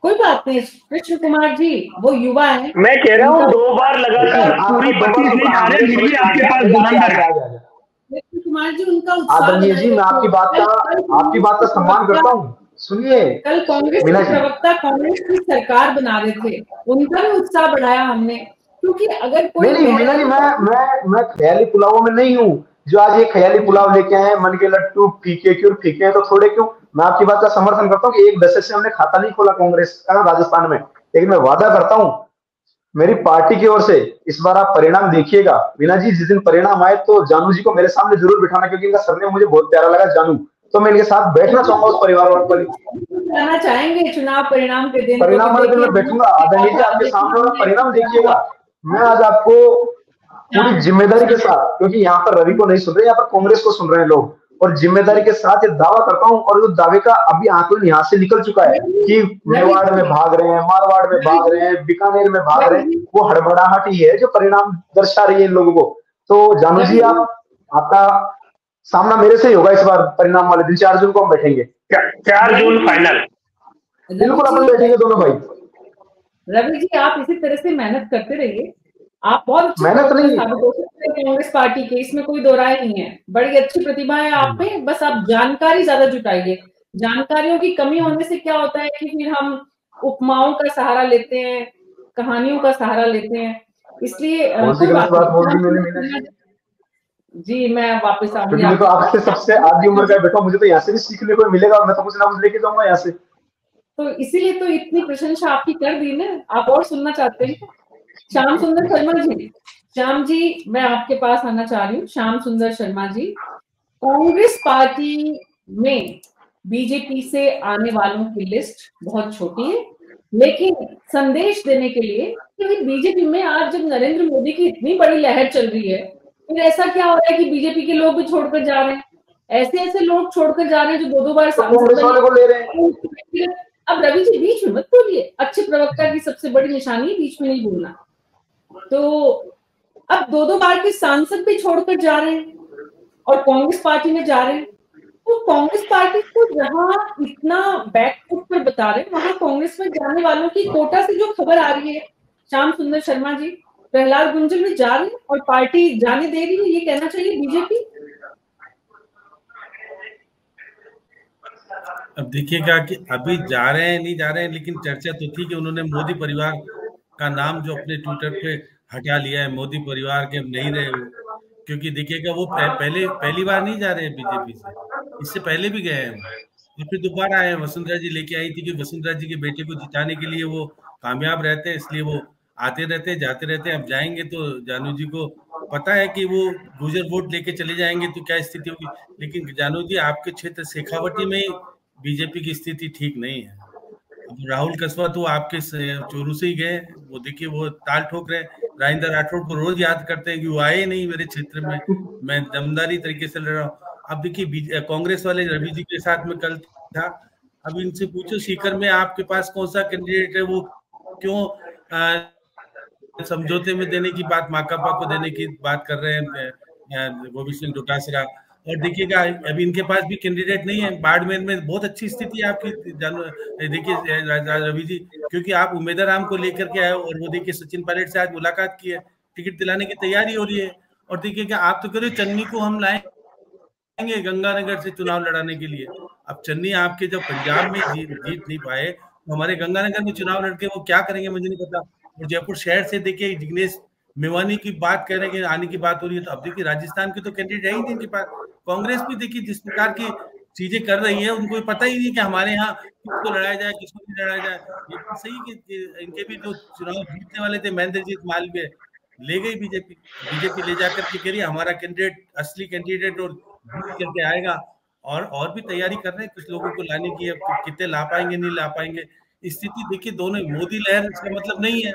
A: कोई बात नहीं कृष्ण कुमार जी, वो युवा है।
B: मैं कह रहा हूँ 2 बार लगातार पूरी बत्तीस नहीं आ रहे, फिर भी आपके पास धुरंधर है।
A: कृष्ण कुमार जी, उनका उत्साह,
C: आदरणीय जी, मैं आपकी बात का सम्मान करता हूँ। सुनिए,
A: कल कांग्रेस के प्रवक्ता कांग्रेस की सरकार बना रहे थे, उनका भी उत्साह बढ़ाया हमने, क्योंकि अगर कोई
C: नहीं मैं ख्याली पुलावों में नहीं हूँ। जो आज ये ख्याली पुलाव लेके आए हैं, मन के लट्टू फीके क्यों फीके हैं तो थोड़े क्यों। मैं आपकी बात का समर्थन करता हूँ कि एक दशक से हमने खाता नहीं खोला कांग्रेस का राजस्थान में, लेकिन मैं वादा करता हूँ मेरी पार्टी की ओर से इस बार आप परिणाम देखिएगा। मीना जी, जिस दिन परिणाम आए तो जानू जी को मेरे सामने जरूर बिठाना, क्योंकि इनका सरनेम मुझे बहुत प्यारा लगा, जानू। तो मैं इनके साथ बैठना चाहूंगा उस परिवार वाले।
A: जाना चाहेंगे चुनाव परिणाम के दिन?
C: परिणाम वाले दिन मैं बैठूंगा, आदरणीय जी आपके सामने और परिणाम देखिएगा। मैं आज आपको पूरी जिम्मेदारी के साथ, क्योंकि यहाँ पर रवि को नहीं सुन रहे, यहाँ पर कांग्रेस को सुन रहे हैं लोग, और जिम्मेदारी के साथ ये दावा करता हूँ, और उस दावे का अभी आंकलन यहाँ से निकल चुका है कि मेवाड़ में भाग रहे हैं, मारवाड़ में भाग रहे हैं, बीकानेर में भाग रहे हैं, वो हड़बड़ाहट ही है जो परिणाम दर्शा रही है इन लोगों को। तो जानू जी आपका सामना मेरे से ही होगा इस बार परिणाम वाले दिन, 4 जून को हम बैठेंगे।
B: 4 जून फाइनल,
C: बिल्कुल अपन बैठेंगे दोनों भाई।
A: रवि जी आप इसी तरह से मेहनत करते रहिए, आप बहुत
C: मेहनत नहीं,
A: कांग्रेस पार्टी के, इसमें कोई दो राय नहीं है, बड़ी अच्छी प्रतिभा है आप में, बस आप जानकारी ज्यादा जुटाइए। जानकारियों की कमी होने से क्या होता है कि फिर हम उपमाओं का सहारा लेते हैं, कहानियों का सहारा लेते हैं, इसलिए जी मैं वापस आऊंगी।
C: मैं तो आपसे सबसे आधी उम्र का बैठा, मुझे तो यहाँ से भी सीखने को मिलेगा, मैं तो कुछ ना कुछ लेके जाऊंगा यहाँ से।
A: तो इसीलिए तो इतनी प्रशंसा आपकी कर दी ना, आप और सुनना चाहते हैं? श्याम सुंदर शर्मा जी, श्याम जी मैं आपके पास आना चाह रही हूँ। श्याम सुंदर शर्मा जी, कांग्रेस पार्टी में बीजेपी से आने वालों की लिस्ट बहुत छोटी है, लेकिन संदेश देने के लिए कि बीजेपी में आज जब नरेंद्र मोदी की इतनी बड़ी लहर चल रही है, फिर ऐसा क्या हो रहा है कि बीजेपी के लोग भी छोड़कर जा रहे हैं, ऐसे ऐसे लोग छोड़कर जा रहे हैं जो 2 बार सांसद बने। अब रवि जी बीच में मत बोलिए, अच्छे प्रवक्ता की सबसे बड़ी निशानी है बीच में नहीं बोलना। तो अब 2 बार के सांसद भी छोड़कर जा रहे हैं और कांग्रेस पार्टी में जा रहे हैं, तो कांग्रेस पार्टी को जहां इतना बैकफुट पर बता रहे हैं, वहां कांग्रेस में जाने वालों की कोटा से जो खबर आ रही है, श्याम सुंदर शर्मा जी, प्रहलाद गुंजल भी जा रहे हैं और पार्टी जाने दे रही है, ये कहना चाहिए बीजेपी?
G: अब देखिएगा कि अभी जा रहे हैं नहीं जा रहे हैं, लेकिन चर्चा तो थी कि उन्होंने मोदी परिवार का नाम जो अपने ट्विटर पे हटा लिया है, मोदी परिवार के नहीं रहे वो, क्योंकि देखिएगा वो पहली बार नहीं जा रहे हैं बीजेपी से, इससे पहले भी गए हैं और फिर दोबारा आए हैं। वसुंधरा जी लेके आई थी कि वसुंधरा जी के बेटे को जिताने के लिए वो कामयाब रहते हैं, इसलिए वो आते रहते हैं जाते रहते हैं। अब जाएंगे तो जानू जी को पता है कि वो गुजर वोट लेके चले जाएंगे तो क्या स्थिति होगी, लेकिन जानू जी आपके क्षेत्र शेखावटी में बीजेपी की स्थिति ठीक नहीं है। अब राहुल कसवा तो आपके चोरू से ही गए, वो देखिए वो ताल ठोक रहे हैं। राजेंद्र राठौड़ को रोज याद करते हैं कि वो आए नहीं मेरे क्षेत्र में, मैं दमदारी तरीके से लड़ रहा हूँ। अब देखिए कांग्रेस वाले रवि जी के साथ में कल था, अब इनसे पूछो सीकर में आपके पास कौन सा कैंडिडेट है, वो क्यों समझौते में देने की बात, माकपा को देने की बात कर रहे हैं गोविंद सिंह डोटासरा। और देखिएगा अभी इनके पास भी कैंडिडेट नहीं है। बाड़मेर में बहुत अच्छी स्थिति है आपकी, देखिए रवि जी, क्योंकि आप उम्मीदवार को लेकर के आए और वो देखिए सचिन पायलट से आज मुलाकात की है, टिकट दिलाने की तैयारी हो रही है। और देखिएगा आप तो कह रहे हो चन्नी को हम लाएंगे गंगानगर से चुनाव लड़ाने के लिए। अब चन्नी आपके जब पंजाब में जीत नहीं पाए, तो हमारे गंगानगर में चुनाव लड़के वो क्या करेंगे मुझे नहीं पता। और जयपुर शहर से देखिए जिग्नेश मेवानी की बात कह रहे हैं कि आने की बात हो रही है, तो अब देखिए राजस्थान के तो कैंडिडेट है ही नहीं इनके पास। कांग्रेस भी देखिए जिस प्रकार की चीजें कर रही है, उनको पता ही नहीं कि हमारे यहाँ किसको लड़ाया जाए किसको नहीं लड़ाया जाए। ये तो सही कि इनके भी जो चुनाव जीतने वाले थे महेंद्रजीत मालवीय, ले गई बीजेपी ले जाकर के कह रही हमारा कैंडिडेट असली कैंडिडेट और जीत करके आएगा। और भी तैयारी कर रहे हैं कुछ लोगों को लाने की, अब कितने ला पाएंगे नहीं ला पाएंगे। स्थिति देखिए दोनों, मोदी लहर इसका मतलब नहीं है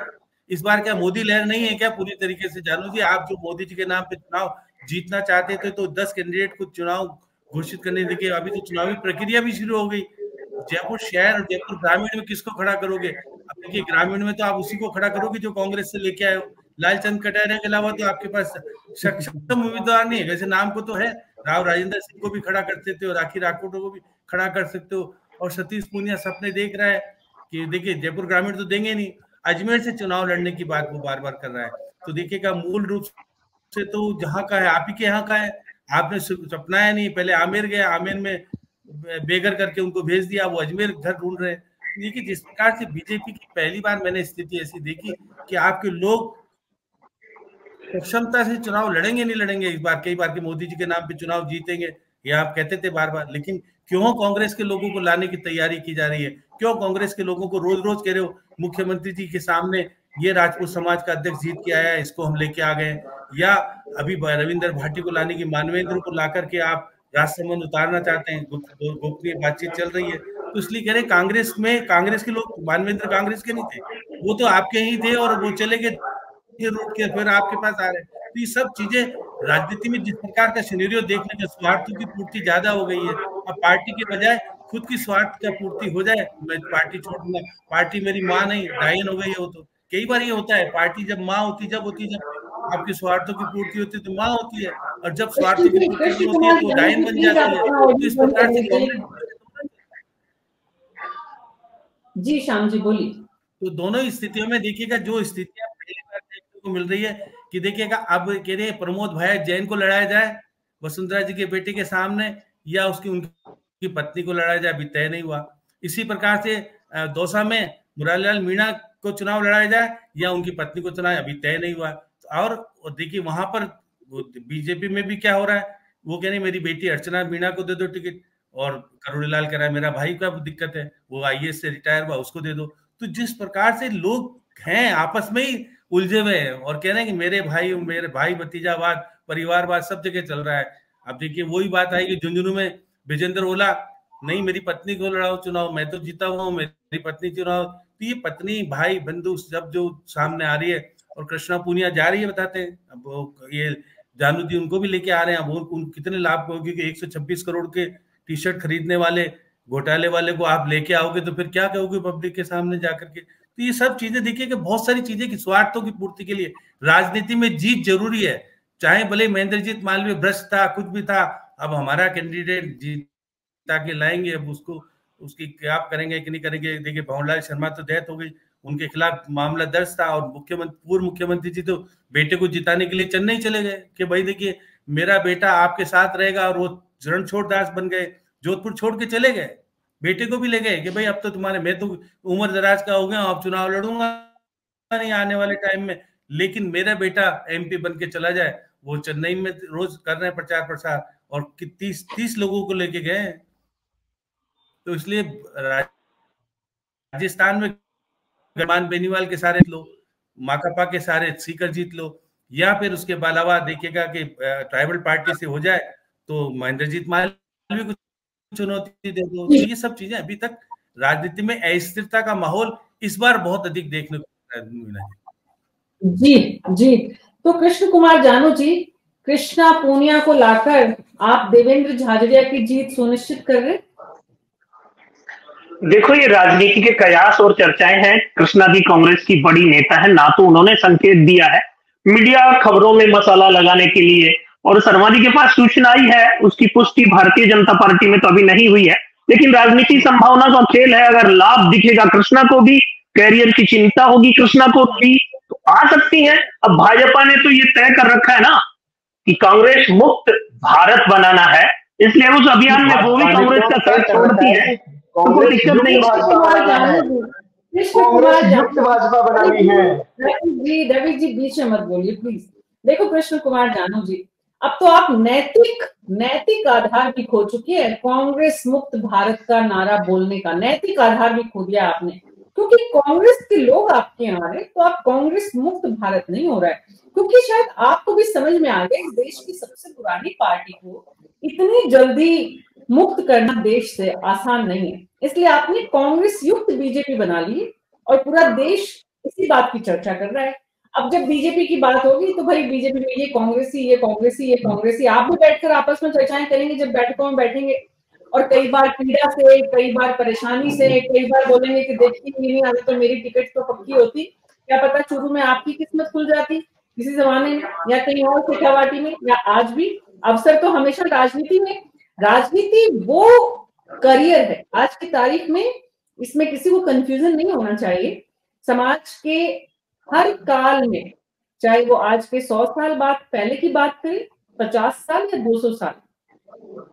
G: इस बार, क्या मोदी लहर नहीं है क्या पूरी तरीके से? जानू जी आप जो मोदी जी के नाम पे चुनाव जीतना चाहते थे तो 10 कैंडिडेट को चुनाव घोषित करने देखिए, अभी तो चुनावी प्रक्रिया भी शुरू हो गई। जयपुर शहर और जयपुर ग्रामीण में किसको खड़ा करोगे? अब देखिए ग्रामीण में तो आप उसी को खड़ा करोगे जो कांग्रेस से लेके आए हो। लालचंद कटारिया के अलावा तो आपके पास सक्षम उम्मीदवार नहीं है। वैसे नाम को तो है, राव राजेंद्र सिंह को भी खड़ा कर सकते हो, राखी राठौड़ को भी खड़ा कर सकते हो, और सतीश पूनिया सपने देख रहा है कि देखिए जयपुर ग्रामीण तो देंगे नहीं, अजमेर से चुनाव लड़ने की बात वो बार बार कर रहा है। तो देखिएगा मूल रूप से तो जहां का है आप ही के यहाँ का है, आपने अपनाया नहीं। पहले आमेर गया, आमेर में बेघर करके उनको भेज दिया, वो अजमेर घर ढूंढ रहे हैं। देखिए जिस प्रकार से बीजेपी की पहली बार मैंने स्थिति ऐसी देखी कि आपके लोग क्षमता से चुनाव लड़ेंगे नहीं लड़ेंगे इस बार, कई बार के मोदी जी के नाम पे चुनाव जीतेंगे ये आप कहते थे बार बार, लेकिन क्यों कांग्रेस के लोगों को लाने की तैयारी की जा रही है? क्यों कांग्रेस के लोगों को रोज रोज कह रहे हो मुख्यमंत्री जी के सामने ये राजपूत समाज का अध्यक्ष जीत के आया है, इसको हम लेके आ गए, या अभी रविंद्र भाटी को लाने की, मानवेंद्र को ला करके आप राजसमंद उतारना चाहते हैं, गोपनीय बातचीत चल रही है। तो इसलिए कह रहे कांग्रेस में, कांग्रेस के लोग मानवेंद्र कांग्रेस के नहीं थे, वो तो आपके ही थे और वो चले गए रूट के, फिर आपके पास आ रहे हैं। तो ये सब चीजें राजनीति में जिस प्रकार का सिनेरियो देखने के, स्वार्थों की पूर्ति ज्यादा हो गई है। अब पार्टी के बजाय खुद की स्वार्थ का पूर्ति हो जाए, मैं पार्टी छोड़ दूंगा, पार्टी मेरी माँ नहीं, डायन हो गई है वो। तो कई बार ये होता है, पार्टी जब माँ होती, जब आपकी स्वार्थों की पूर्ति होती है तो माँ होती है, और जब स्वार्थों की पूर्ति नहीं होती है तो डायन बन जाती है। तो इस प्रकार से
A: जी श्याम जी बोलिए।
G: तो दोनों स्थितियों में देखिएगा, जो स्थितियां पहली बार देखने को मिल रही है कि देखिएगा, अब कह रहे हैं प्रमोद भाई जैन को लड़ाया जाए वसुंधरा जी के बेटे के सामने, या उनकी पत्नी को लड़ाया जाए, अभी तय नहीं हुआ। इसी प्रकार से दौसा में मुरारीलाल मीणा को चुनाव लड़ाया जाए या उनकी पत्नी को चुनाव, अभी तय नहीं हुआ। और देखिए वहां पर बीजेपी में भी क्या हो रहा है, वो कह रहे मेरी बेटी अर्चना मीणा को दे दो टिकट, और करुणीलाल कह रहा है मेरा भाई का दिक्कत है, वो आईएएस से रिटायर हुआ, उसको दे दो। तो जिस प्रकार से लोग हैं आपस में ही उलझे हुए हैं और कह रहे हैं कि मेरे भाई भतीजावाद, परिवारवाद सब जगह चल रहा है। अब देखिए वही बात आई कि झुंझुनू में विजेंद्र ओला, नहीं मेरी पत्नी को लड़ाओ चुनाव, मैं तो जीता हुआ हूँ, मेरी पत्नी चुनाव। तो ये पत्नी भाई बंधु सब जो सामने आ रही है, और कृष्णा पूनिया जा रही है बताते हैं, अब ये जानू जी उनको भी लेके आ रहे हैं। अब उन कितने लाभ को, क्योंकि 126 करोड़ के टी शर्ट खरीदने वाले घोटाले वाले को आप लेके आओगे तो फिर क्या कहोगे पब्लिक के सामने जाकर के। तो ये सब चीजें देखिए कि बहुत सारी चीजें की स्वार्थों की पूर्ति के लिए राजनीति में जीत जरूरी है, चाहे भले महेंद्रजीत मालवीय भ्रष्ट था, कुछ भी था, अब हमारा कैंडिडेट जीता के लाएंगे, अब उसकी क्या करेंगे कि नहीं करेंगे। देखिए भंवरलाल शर्मा तो डेथ हो गई, उनके खिलाफ मामला दर्ज था, और पूर्व मुख्यमंत्री जी तो बेटे को जिताने के लिए चेन्नई चले गए कि भाई देखिए मेरा बेटा आपके साथ रहेगा, और वो रणछोड़ दास बन गए, जोधपुर छोड़ के चले गए, बेटे को भी ले गए कि भाई अब तो तुम्हारे, मैं तो उम्र दराज का हो गया, अब चुनाव लड़ूंगा नहीं आने वाले टाइम में, लेकिन मेरा बेटा एमपी बन के चला जाए। वो चेन्नई में रोज कर रहे हैं प्रचार प्रसार, और 30 लोगों को लेके गए। तो इसलिए राजस्थान में गणमान बेनीवाल के सारे लो, माकपा के सारे सीकर जीत लो, या फिर उसके अलावा देखिएगा कि ट्राइबल पार्टी से हो जाए तो महेंद्रजीत मालवीय को चुनौती दे दो। तो ये सब चीजें अभी तक राजनीति में अस्थिरता का माहौल इस बार बहुत अधिक देखने को मिला है।
A: जी तो कृष्ण कुमार जानू जी, कृष्णा पूनिया को लाकर आप देवेंद्र झाझड़िया की जीत सुनिश्चित कर रहे?
B: देखो ये राजनीति के कयास और चर्चाएं हैं। कृष्णा जी कांग्रेस की बड़ी नेता है, ना तो उन्होंने संकेत दिया है मीडिया खबरों में मसाला लगाने के लिए, और शर्मा जी के पास सूचना आई है, उसकी पुष्टि भारतीय जनता पार्टी में तो अभी नहीं हुई है, लेकिन राजनीति संभावना का खेल है। अगर लाभ दिखेगा कृष्णा को भी, कैरियर की चिंता होगी कृष्णा को भी, तो आ सकती है। अब भाजपा ने तो ये तय कर रखा है ना कि कांग्रेस मुक्त भारत बनाना है, इसलिए उस अभियान में वो भी कांग्रेस का साथ छोड़ती है, तो दिक्कत नहीं।
C: भाजपा बनानी है।
A: रवि जी बीच में मत बोलिए प्लीज। देखो कृष्ण कुमार जानू जी, अब तो आप नैतिक आधार भी खो चुकी है। कांग्रेस मुक्त भारत का नारा बोलने का नैतिक आधार भी खो दिया आपने, क्योंकि कांग्रेस के लोग आपके यहाँ आ रहे, तो आप कांग्रेस मुक्त भारत नहीं हो रहा है, क्योंकि शायद आपको भी समझ में आ गया इस देश की सबसे पुरानी पार्टी को इतनी जल्दी मुक्त करना देश से आसान नहीं है। इसलिए आपने कांग्रेस युक्त बीजेपी बना ली, और पूरा देश इसी बात की चर्चा कर रहा है। अब जब बीजेपी की बात होगी तो भाई बीजेपी में ये कांग्रेसी आप भी बैठकर आपस में चर्चाएं करेंगे जब बैठकों में बैठेंगे, और कई बार पीड़ा से, कई बार परेशानी से, कई बार बोलेंगे कि देखिए नहीं आती तो मेरी टिकट तो पक्की होती, क्या पता शुरू में आपकी किस्मत खुल जाती किसी जमाने में, या कहीं और शेखावाटी में, या आज भी। अवसर तो हमेशा राजनीति वो करियर है आज की तारीख में, इसमें किसी को कंफ्यूजन नहीं होना चाहिए। समाज के हर काल में, चाहे वो आज के 100 साल बाद पहले की बात करें, 50 साल या 200 साल,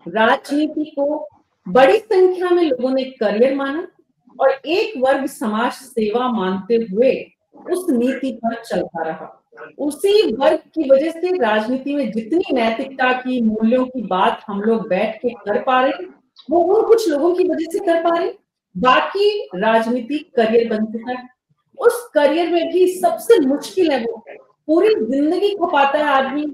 A: राजनीति को बड़ी संख्या में लोगों ने करियर माना, और एक वर्ग समाज सेवा मानते हुए उस नीति पर चलता रहा। उसी वर्ग की वजह से राजनीति में जितनी नैतिकता की, मूल्यों की बात हम लोग बैठ के कर पा रहे, वो उन कुछ लोगों की वजह से कर पा रहे। बाकी राजनीति करियर बन चुका है। उस करियर में भी सबसे मुश्किल है वो पूरी जिंदगी खपाता है आदमी,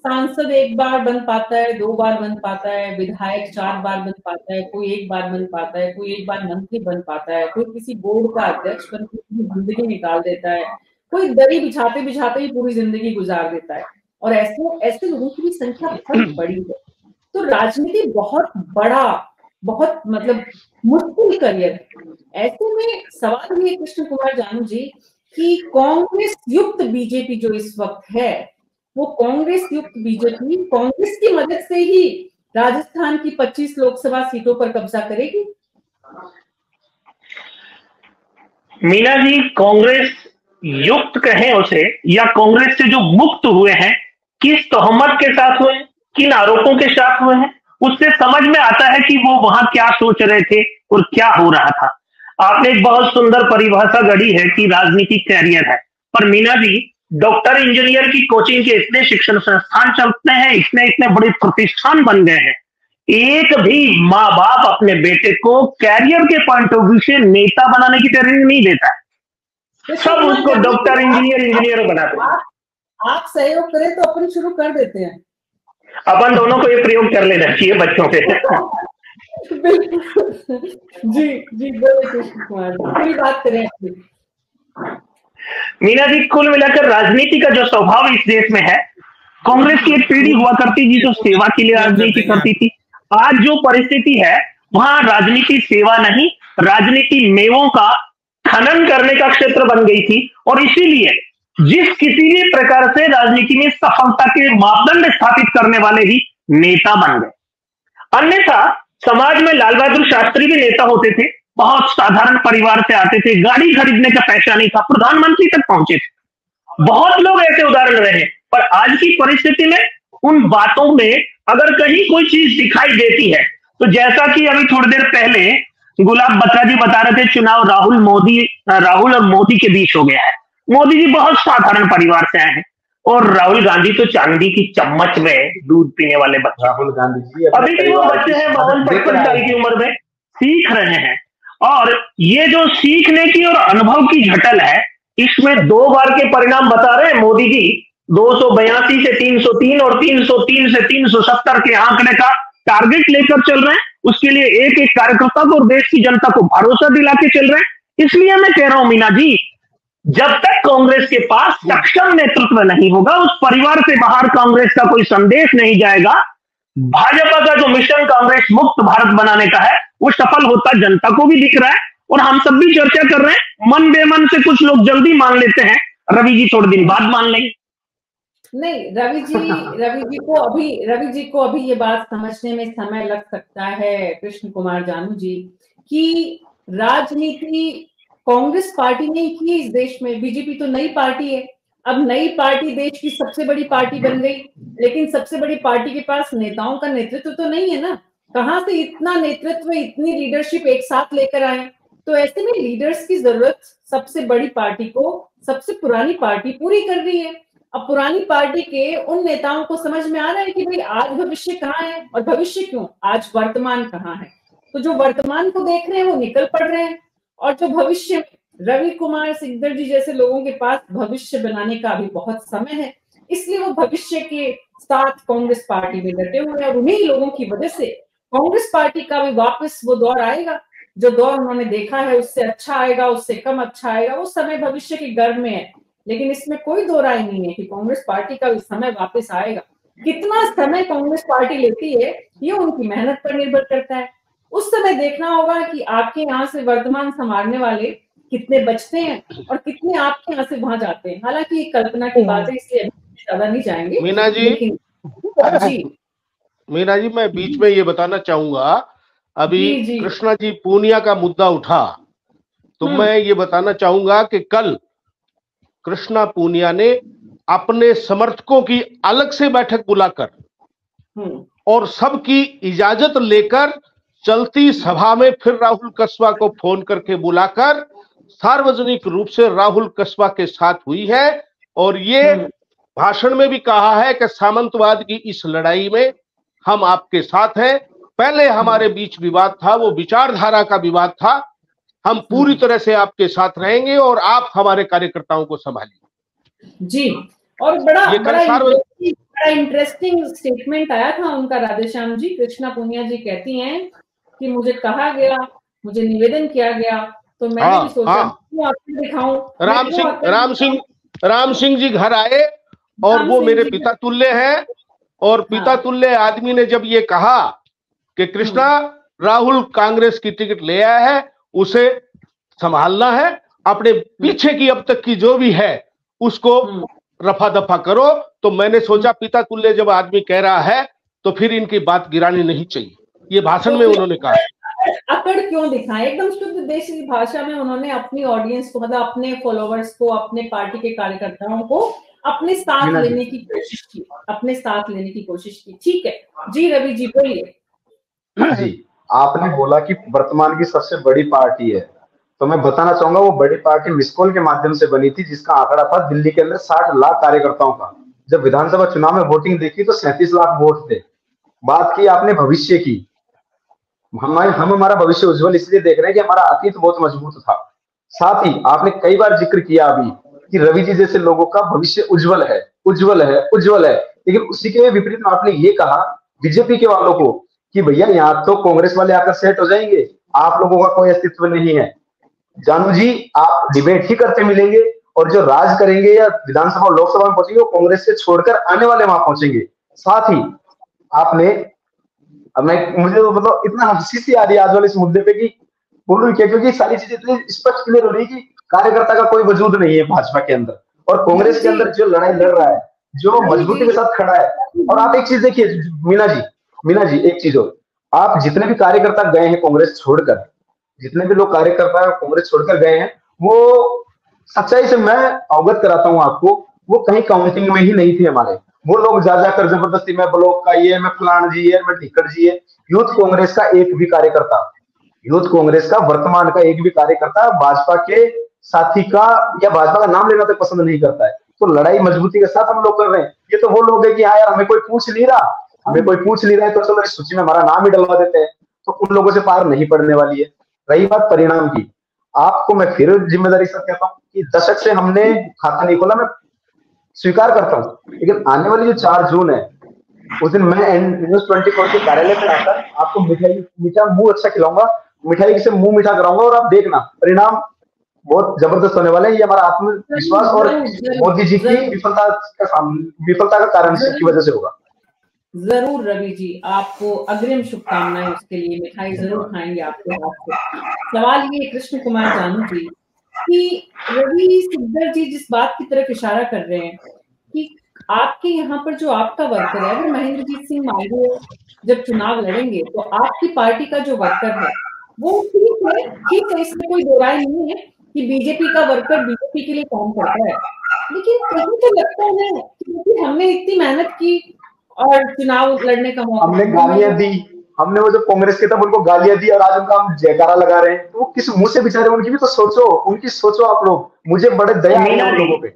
A: सांसद 1 बार बन पाता है, 2 बार बन पाता है, विधायक 4 बार बन पाता है, कोई 1 बार बन पाता है, कोई 1 बार मंत्री बन पाता है, कोई किसी बोर्ड का अध्यक्ष बन के पूरी जिंदगी निकाल देता है, कोई दरी बिछाते बिछाते ही पूरी जिंदगी गुजार देता है, और ऐसे लोगों की भी संख्या बहुत बड़ी है। तो राजनीति बहुत बड़ा, बहुत मतलब मुश्किल करियर है। ऐसे में सवाल ये कृष्ण कुमार जानू जी कि कांग्रेस युक्त बीजेपी जो इस वक्त है, वो कांग्रेस युक्त बीजेपी कांग्रेस की मदद से ही राजस्थान की 25 लोकसभा सीटों पर कब्जा करेगी।
B: मीना जी, कांग्रेस युक्त कहें उसे या कांग्रेस से जो मुक्त हुए हैं, किस तोहमत के साथ हुए, किन आरोपों के साथ हुए हैं, उससे समझ में आता है कि वो वहां क्या सोच रहे थे और क्या हो रहा था। आपने एक बहुत सुंदर परिभाषा गढ़ी है कि राजनीति कैरियर है, पर मीना जी, डॉक्टर इंजीनियर की कोचिंग के इतने शिक्षण संस्थान चलते हैं, इतने बड़े प्रतिष्ठान बन गए हैं, एक भी माँ बाप अपने बेटे को कैरियर के पॉइंट ऑफ व्यू से नेता बनाने की ट्रेनिंग नहीं देता है, सब उसको डॉक्टर इंजीनियर बनाते हैं।
A: आप सहयोग करें तो अपन शुरू कर देते हैं,
B: अपन दोनों को ये प्रयोग कर लेना चाहिए बच्चों पे।
A: जी जी, बोले कृष्ण कुमार, पूरी बात करें।
B: मीना जी, कुल मिलाकर राजनीति का जो स्वभाव इस देश में है, कांग्रेस की एक पीढ़ी हुआ करती थी जो सेवा के लिए राजनीति करती थी। आज जो परिस्थिति है, वहां राजनीति सेवा नहीं, राजनीति मेवों का खनन करने का क्षेत्र बन गई थी, और इसीलिए जिस किसी भी प्रकार से राजनीति में सफलता के मापदंड स्थापित करने वाले ही नेता बन गए। अन्यथा समाज में लाल बहादुर शास्त्री भी नेता होते थे, बहुत साधारण परिवार से आते थे, गाड़ी खरीदने का पैसा नहीं था, प्रधानमंत्री तक पहुंचे थे। बहुत लोग ऐसे उदाहरण रहे, पर आज की परिस्थिति में उन बातों में अगर कहीं कोई चीज दिखाई देती है, तो जैसा कि अभी थोड़ी देर पहले गुलाब बत्रा जी बता रहे थे, चुनाव राहुल और मोदी के बीच हो गया है। मोदी जी बहुत साधारण परिवार से आए हैं, और राहुल गांधी तो चांदी की चम्मच में दूध पीने वाले बच्चे।
C: राहुल गांधी जी
B: अभी भी वो बच्चे हैं 52-55 साल की उम्र में, सीख रहे हैं, और ये जो सीखने की और अनुभव की घटल है, इसमें 2 बार के परिणाम बता रहे हैं मोदी जी। 282 से 303 और 303 से 370 के आंकड़े का टारगेट लेकर चल रहे हैं। उसके लिए एक एक कार्यकर्ता को और देश की जनता को भरोसा दिला के चल रहे हैं। इसलिए मैं कह रहा हूं मीना जी, जब तक कांग्रेस के पास सक्षम नेतृत्व नहीं होगा, उस परिवार से बाहर कांग्रेस का कोई संदेश नहीं जाएगा, भाजपा का जो मिशन कांग्रेस मुक्त भारत बनाने का है, वो सफल होता जनता को भी दिख रहा है, और हम सब भी चर्चा कर रहे हैं। मन बेमन से कुछ लोग जल्दी मान लेते हैं, रवि जी थोड़े दिन बाद मान लेंगे।
A: नहीं, रवि जी को अभी ये बात समझने में समय लग सकता है कृष्ण कुमार जानू जी, कि राजनीति कांग्रेस पार्टी ने की इस देश में। बीजेपी तो नई पार्टी है, अब नई पार्टी देश की सबसे बड़ी पार्टी बन गई, लेकिन सबसे बड़ी पार्टी के पास नेताओं का नेतृत्व तो नहीं है ना। कहां से इतना नेतृत्व, इतनी लीडरशिप एक साथ लेकर आए? तो ऐसे में लीडर्स की जरूरत सबसे बड़ी पार्टी को सबसे पुरानी पार्टी पूरी कर रही है। अब पुरानी पार्टी के उन नेताओं को समझ में आ रहा है कि भाई आज भविष्य कहाँ है, और भविष्य क्यों, आज वर्तमान कहाँ है। तो जो वर्तमान को देख रहे हैं वो निकल पड़ रहे हैं, और जो भविष्य, रवि कुमार सिकदर जी जैसे लोगों के पास भविष्य बनाने का अभी बहुत समय है, इसलिए वो भविष्य के साथ कांग्रेस पार्टी में डटे हुए हैं। और उन्हीं लोगों की वजह से कांग्रेस पार्टी का भी वापस वो दौर आएगा, जो दौर उन्होंने देखा है उससे अच्छा आएगा, उससे कम अच्छा आएगा, वो समय भविष्य के गर्भ में है। लेकिन इसमें कोई दो राय नहीं है कि कांग्रेस पार्टी का भी समय वापस आएगा। कितना समय कांग्रेस पार्टी लेती है ये उनकी मेहनत पर निर्भर करता है। उस समय देखना होगा कि आपके यहाँ से वर्तमान संभालने वाले कितने बचते हैं और कितने आपके यहाँ से वहां जाते हैं। हालांकि कल्पना की बात है, इसलिए ज्यादा नहीं जाएंगे।
E: मीना जी मैं बीच में ये बताना चाहूंगा, अभी कृष्णा जी पूनिया का मुद्दा उठा, तो मैं ये बताना चाहूंगा कि कल कृष्णा पूनिया ने अपने समर्थकों की अलग से बैठक बुलाकर और सबकी इजाजत लेकर चलती सभा में फिर राहुल कस्बा को फोन करके बुलाकर सार्वजनिक रूप से राहुल कस्बा के साथ हुई है। और ये भाषण में भी कहा है कि सामंतवाद की इस लड़ाई में हम आपके साथ हैं। पहले हमारे बीच विवाद था, वो विचारधारा का विवाद था, हम पूरी तरह से आपके साथ रहेंगे और आप हमारे कार्यकर्ताओं को संभालिए।
A: जी, और बड़ा बड़ा इंटरेस्टिंग स्टेटमेंट आया था उनका राधेश्याम जी। कृष्णा पुनिया जी कहती हैं कि मुझे कहा गया, मुझे निवेदन किया गया, तो मैंने भी सोचा आपको दिखाऊं।
E: राम सिंह जी घर आए और वो मेरे पिता तुल्य है, और पिता तुल्य आदमी ने जब ये कहा कि कृष्णा राहुल कांग्रेस की टिकट ले आया है, उसे संभालना है, अपने पीछे की अब तक की जो भी है उसको रफा दफा करो, तो मैंने सोचा पिता तुल्य जब आदमी कह रहा है तो फिर इनकी बात गिरानी नहीं चाहिए। ये भाषण में उन्होंने कहा।
A: अकड़ क्यों दिखाएं? एकदम शुद्ध देशी भाषा में उन्होंने अपनी ऑडियंस को, मतलब अपने फॉलोवर्स को, अपने पार्टी के कार्यकर्ताओं को अपने साथ लेने की कोशिश की, अपने साथ लेने की कोशिश की। ठीक है जी, रवि जी बोलिए।
C: जी, आपने बोला कि वर्तमान की सबसे बड़ी पार्टी है, तो मैं बताना चाहूंगा वो बड़ी पार्टी मिसकॉल के माध्यम से बनी थी, जिसका आंकड़ा था दिल्ली के अंदर 60 लाख कार्यकर्ताओं का। जब विधानसभा चुनाव में वोटिंग देखी तो 37 लाख वोट थे। बात की आपने भविष्य की, हम हमारा भविष्य उज्जवल इसलिए देख रहे हैं कि हमारा अतीत बहुत मजबूत था। साथ ही आपने कई बार जिक्र किया अभी कि रवि जी जैसे लोगों का भविष्य उज्जवल है, उज्जवल है, उज्जवल है। लेकिन उसी के विपरीत में आपने ये कहा बीजेपी के वालों को कि भैया यहाँ तो कांग्रेस वाले आकर सेट हो जाएंगे, आप लोगों का कोई अस्तित्व नहीं है। जानू जी, आप डिबेट ही करते मिलेंगे, और जो राज करेंगे या विधानसभा और लोकसभा में पहुंचेंगे वो कांग्रेस से छोड़कर आने वाले वहां पहुंचेंगे। साथ ही आपने, मुझे तो मतलब इतना हंसी सी आ रही है आज वाले इस मुद्दे पे कि बोलूं क्या, क्योंकि सारी चीजें इतनी स्पष्ट क्लियर हो रही है कि कार्यकर्ता का कोई वजूद नहीं है भाजपा के अंदर, और कांग्रेस के अंदर जो लड़ाई लड़ रहा है, जो मजबूती के साथ खड़ा है। और आप एक चीज देखिए मीना जी एक चीज और, आप जितने भी कार्यकर्ता गए हैं कांग्रेस छोड़कर, जितने भी लोग कार्यकर्ता कांग्रेस छोड़कर गए हैं, वो सच्चाई से मैं अवगत कराता हूं आपको, वो कहीं काउंटिंग में ही नहीं थे हमारे। वो लोग जा जाकर जबरदस्ती में ब्लॉक का ये, मैं फलान जी है, मैं टिकट जी है। यूथ कांग्रेस का एक भी कार्यकर्ता, यूथ कांग्रेस का वर्तमान का एक भी कार्यकर्ता भाजपा के साथी का या भाजपा का नाम लेना तक पसंद नहीं करता है। तो लड़ाई मजबूती के साथ हम लोग कर रहे हैं। ये तो वो लोग है कि हाँ यार हमें कोई पूछ नहीं रहा, हमें कोई पूछ नहीं रहा है तो चलो इस सूची में हमारा नाम ही डलवा देते हैं, तो उन लोगों से पार नहीं पड़ने वाली है। रही बात परिणाम की, आपको मैं फिर जिम्मेदारी से कहता हूँ कि दशक से हमने खाता नहीं खोला, मैं स्वीकार करता हूँ, लेकिन आने वाली जो 4 जून है उस दिन मैं News24 के कार्यालय पर आकर आपको मीठा मुंह अच्छा खिलाऊंगा, मिठाई से मुंह मीठा कराऊंगा, और आप देखना परिणाम बहुत जबरदस्त होने वाले हैं। ये हमारा आत्मविश्वास और मोदी जी की विफलता का कारण की वजह से होगा।
A: जरूर रवि जी, आपको अग्रिम शुभकामनाएं, उसके लिए मिठाई जरूर खाएंगे आपके हाथ से। सवाल ये कृष्ण कुमार जानू जी कि रवि सिद्धर जी जिस बात की तरफ इशारा कर रहे हैं कि आपके यहाँ पर जो आपका वर्कर है, अगर महेंद्रजीत सिंह मालवीय जब चुनाव लड़ेंगे तो आपकी पार्टी का जो वर्कर है वो ठीक है, इसमें कोई दो राय नहीं है कि बीजेपी का वर्कर बीजेपी के लिए काम करता है, लेकिन कहीं तो लगता है कि हमने इतनी मेहनत की और चुनाव लड़ने का मौका,
C: हमने गालियां दी, हमने वो जो कांग्रेस के तब उनको गालियां दी और आज उनका हम जयकारा लगा रहे हैं, तो वो किस मुंह से बेचारे, उनकी भी तो सोचो, उनकी सोचो आप लोग। मुझे बड़े दया है उन लोगों पे।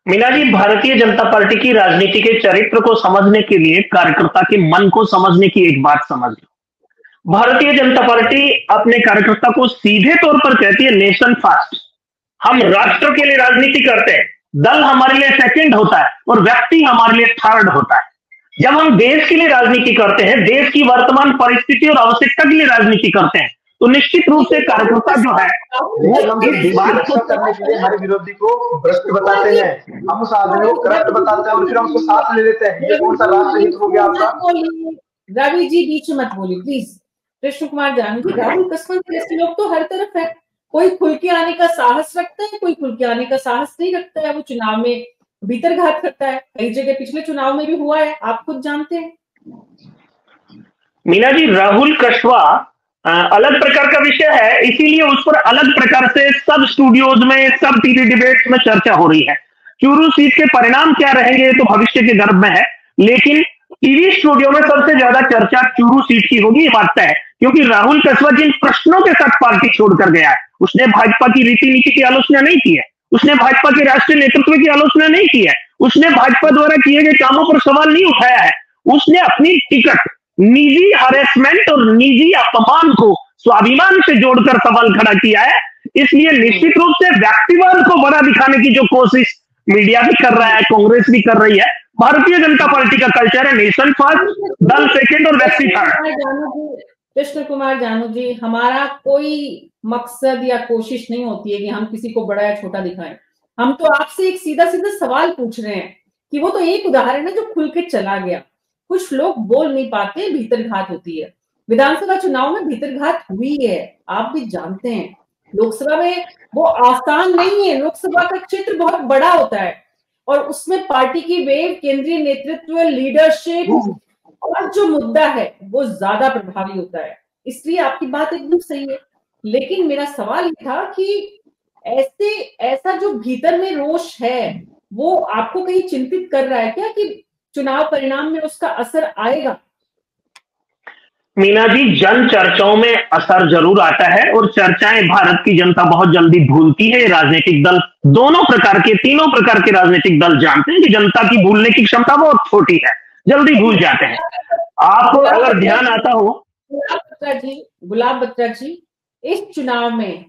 B: मीना जी, भारतीय जनता पार्टी की राजनीति के चरित्र को समझने के लिए कार्यकर्ता के मन को समझने की एक बात समझ लो। भारतीय जनता पार्टी अपने कार्यकर्ता को सीधे तौर पर कहती है नेशन फर्स्ट, हम राष्ट्र के लिए राजनीति करते हैं, दल हमारे लिए सेकंड होता है और व्यक्ति हमारे लिए थर्ड होता है। जब हम देश के लिए राजनीति करते हैं, देश की वर्तमान परिस्थिति और आवश्यकता के लिए राजनीति करते हैं, तो निश्चित रूप से कार्यकर्ता जो है
C: इस बात को करने के लिए हमारे विरोधी को भ्रष्ट बताते हैं, हम उस आदमी को करप्ट बताते हैं और फिर हम उसको साथ ले लेते हैं। ये कौन सा राष्ट्रहित हो गया आपका?
A: रवि जी बीच में मत बोलिए प्लीज। कृष्ण कुमार जानू जी, राहुल कसवाल जैसे लोग तो हर तरफ है, कोई खुल के आने का साहस रखता है, कोई खुल के आने का साहस नहीं रखता है, वो चुनाव में भीतर घात करता है, कई जगह पिछले चुनाव में भी हुआ है, आप खुद जानते हैं।
B: मीना जी, राहुल कस्वा अलग प्रकार का विषय है, इसीलिए उस पर अलग प्रकार से सब स्टूडियोज में, सब टीवी डिबेट्स में चर्चा हो रही है। चूरू सीट के परिणाम क्या रहेंगे तो भविष्य के गर्भ में है, लेकिन टीवी स्टूडियो में सबसे ज्यादा चर्चा चूरू सीट की होगी, ये बात है, क्योंकि राहुल कस्वा जिन प्रश्नों के साथ पार्टी छोड़कर गया है, उसने भाजपा की रीति नीति की आलोचना नहीं की है, उसने भाजपा के राष्ट्रीय नेतृत्व की आलोचना नहीं की है, उसने भाजपा द्वारा किए गए कामों पर सवाल नहीं उठाया है, उसने अपनी टिकट निजी हरेसमेंट और निजी अपमान को स्वाभिमान से जोड़कर सवाल खड़ा किया है। इसलिए निश्चित रूप से व्यक्तिवाद को बड़ा दिखाने की जो कोशिश मीडिया भी कर रहा है, कांग्रेस भी कर रही है, भारतीय जनता पार्टी का कल्चर है नेशन फर्स्ट, दल सेकंड और व्यक्ति थर्ड।
A: कृष्ण कुमार जानू जी, हमारा कोई मकसद या कोशिश नहीं होती है कि हम किसी को बड़ा या छोटा दिखाएं। हम तो आपसे एक सीधा सीधा सवाल पूछ रहे हैं कि वो तो एक उदाहरण है जो खुल के चला गया। कुछ लोग बोल नहीं पाते, भीतरघात होती है। विधानसभा चुनाव में भीतरघात हुई है, आप भी जानते हैं। लोकसभा में वो आसान नहीं है, लोकसभा का क्षेत्र बहुत बड़ा होता है और उसमें पार्टी की वेव, केंद्रीय नेतृत्व, लीडरशिप और जो मुद्दा है वो ज्यादा प्रभावी होता है। इसलिए आपकी बात एकदम सही है, लेकिन मेरा सवाल ये था कि ऐसा जो भीतर में रोष है वो आपको कहीं चिंतित कर रहा है क्या कि चुनाव परिणाम में उसका असर आएगा?
B: मीना जी, जन चर्चाओं में असर जरूर आता है और चर्चाएं भारत की जनता बहुत जल्दी भूलती है। राजनीतिक दल दोनों प्रकार के, तीनों प्रकार के राजनीतिक दल जानते हैं कि जनता की भूलने की क्षमता बहुत छोटी है, जल्दी भूल जाते हैं। आपको अगर ध्यान आता हो,
A: गुलाब बत्रा जी, इस चुनाव में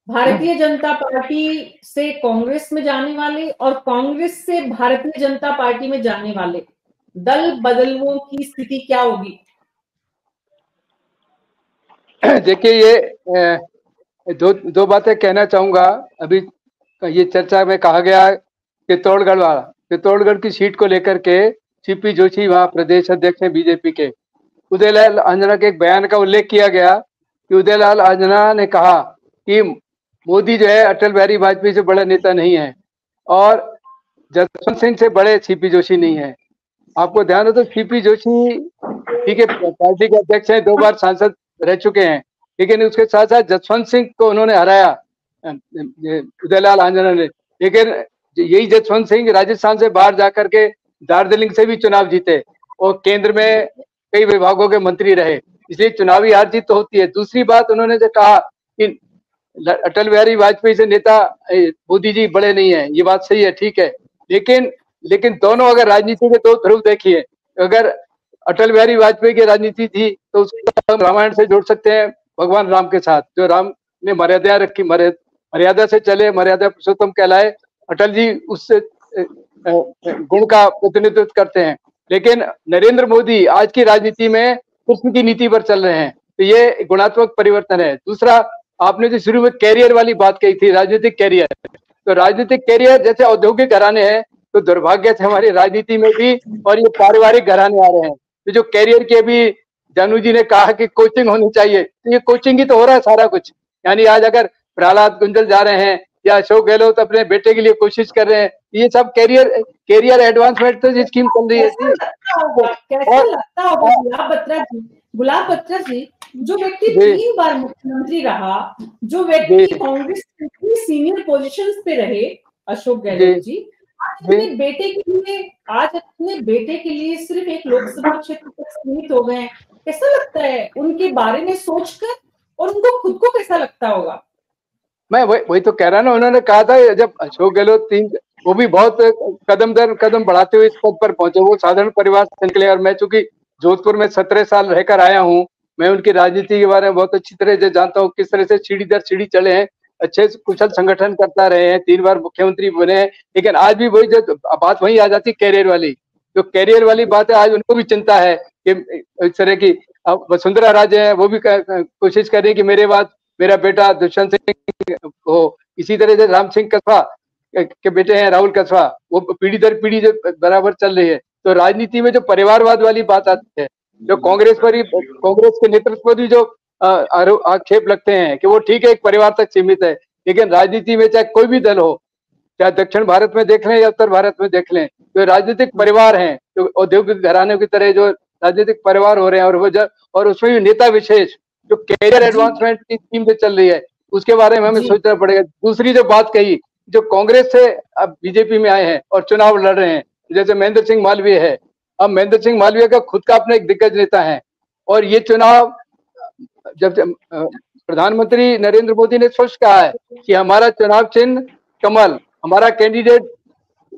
A: भारतीय जनता पार्टी से कांग्रेस में जाने वाले और कांग्रेस से भारतीय जनता पार्टी में जाने वाले दल बदलुओं की स्थिति क्या होगी?
D: देखिए, ये दो बातें कहना चाहूंगा। अभी ये चर्चा में कहा गया चित्तौड़गढ़ की सीट को लेकर के सीपी जोशी वहां प्रदेश अध्यक्ष हैं बीजेपी के, उदयलाल आंजना के एक बयान का उल्लेख किया गया कि उदयलाल आंजना ने कहा कि मोदी जो है अटल बिहारी वाजपेयी से बड़ा नेता नहीं है और जसवंत सिंह से बड़े सीपी जोशी नहीं है। आपको ध्यान हो तो सीपी जोशी ठीक है पार्टी के अध्यक्ष हैं, 2 बार सांसद रह चुके हैं, लेकिन उसके साथ साथ जसवंत सिंह को उन्होंने हराया उदयलाल आंजना ने। लेकिन यही जसवंत सिंह राजस्थान से बाहर जाकर के दार्जिलिंग से भी चुनाव जीते और केंद्र में कई विभागों के मंत्री रहे, इसलिए चुनावी हार जीत तो होती है। दूसरी बात, उन्होंने जो कहा कि अटल बिहारी वाजपेयी से नेता मोदी जी बड़े नहीं है, ये बात सही है, ठीक है, लेकिन दोनों अगर राजनीति के 2 ध्रुव देखिए, अगर अटल बिहारी वाजपेयी की राजनीति थी तो उसको रामायण से जोड़ सकते हैं भगवान राम के साथ, जो राम ने मर्यादा रखी, मर्यादा से चले, मर्यादा पुरुषोत्तम कहलाए। अटल जी उससे गुण का प्रतिनिधित्व करते हैं। लेकिन नरेंद्र मोदी आज की राजनीति में कुर्सी की नीति पर चल रहे हैं, तो ये गुणात्मक परिवर्तन है। दूसरा, आपने जो शुरू में कैरियर वाली बात कही थी, राजनीतिक कैरियर, तो राजनीतिक कैरियर जैसे औद्योगिक घराने हैं तो दुर्भाग्य से हमारी राजनीति में भी और ये पारिवारिक घराने आ रहे हैं। तो जो कैरियर की अभी जानू जी ने कहा कि कोचिंग होनी चाहिए, तो ये कोचिंग ही तो हो रहा है सारा कुछ। यानी आज अगर प्रहलाद गुंजल जा रहे हैं या अशोक गहलोत अपने बेटे के लिए कोशिश कर रहे हैं, ये सब कैरियर एडवांसमेंट तो स्कीम चल रही है।
A: कैसा लगता होगा गुलाब बत्रा जी, जो व्यक्ति 3 बार मुख्यमंत्री रहा, जो व्यक्ति कांग्रेस की सीनियर पोजीशंस पे रहे, अशोक गहलोत जी, अपने बेटे के लिए सिर्फ एक लोकसभा क्षेत्र तक सीमित हो गए। कैसा लगता है उनके बारे में सोचकर, और उनको खुद को कैसा लगता होगा?
D: मैं वही तो कह रहा ना, उन्होंने कहा था जब अशोक गहलोत वो भी बहुत कदम दर कदम बढ़ाते हुए इस पद पर पहुंचे, वो साधारण परिवार से निकले। और मैं चूंकि जोधपुर में 17 साल रहकर आया हूँ, मैं उनकी राजनीति के बारे में बहुत अच्छी तरह से जानता हूँ, किस तरह से सीढ़ी दर सीढ़ी चले हैं, अच्छे कुशल संगठन करता रहे हैं, 3 बार मुख्यमंत्री बने हैं। लेकिन आज भी वही जो बात वही आ जाती है कैरियर वाली, जो कैरियर वाली बात है, आज उनको भी चिंता है कि इस तरह की वसुंधरा राजे हैं, वो भी कोशिश कर रही है कि मेरे बाद मेरा बेटा दुष्यंत सिंह हो। इसी तरह से राम सिंह कसवा के बेटे हैं राहुल कसवा, वो पीढ़ी दर पीढ़ी जो बराबर चल रही है। तो राजनीति में जो परिवारवाद वाली बात आती है, जो कांग्रेस के नेतृत्व पर भी जो आक्षेप लगते हैं कि वो ठीक है एक परिवार तक सीमित है, लेकिन राजनीति में चाहे कोई भी दल हो, चाहे दक्षिण भारत में देख लें या उत्तर भारत में देख लें, जो राजनीतिक परिवार हैं, जो औद्योगिक घरानों की तरह जो राजनीतिक परिवार हो रहे हैं, और उसमें भी नेता विशेष जो कैरियर एडवांसमेंट की स्कीम पे चल रही है, उसके बारे में हमें सोचना पड़ेगा। दूसरी जो बात कही, जो कांग्रेस से अब बीजेपी में आए हैं और चुनाव लड़ रहे हैं, जैसे महेंद्र सिंह मालवीय है, अब महेंद्र सिंह मालवीय का खुद का अपना एक दिग्गज नेता है, और ये चुनाव जब प्रधानमंत्री नरेंद्र मोदी ने स्पष्ट कहा है कि हमारा चुनाव चिन्ह कमल, हमारा कैंडिडेट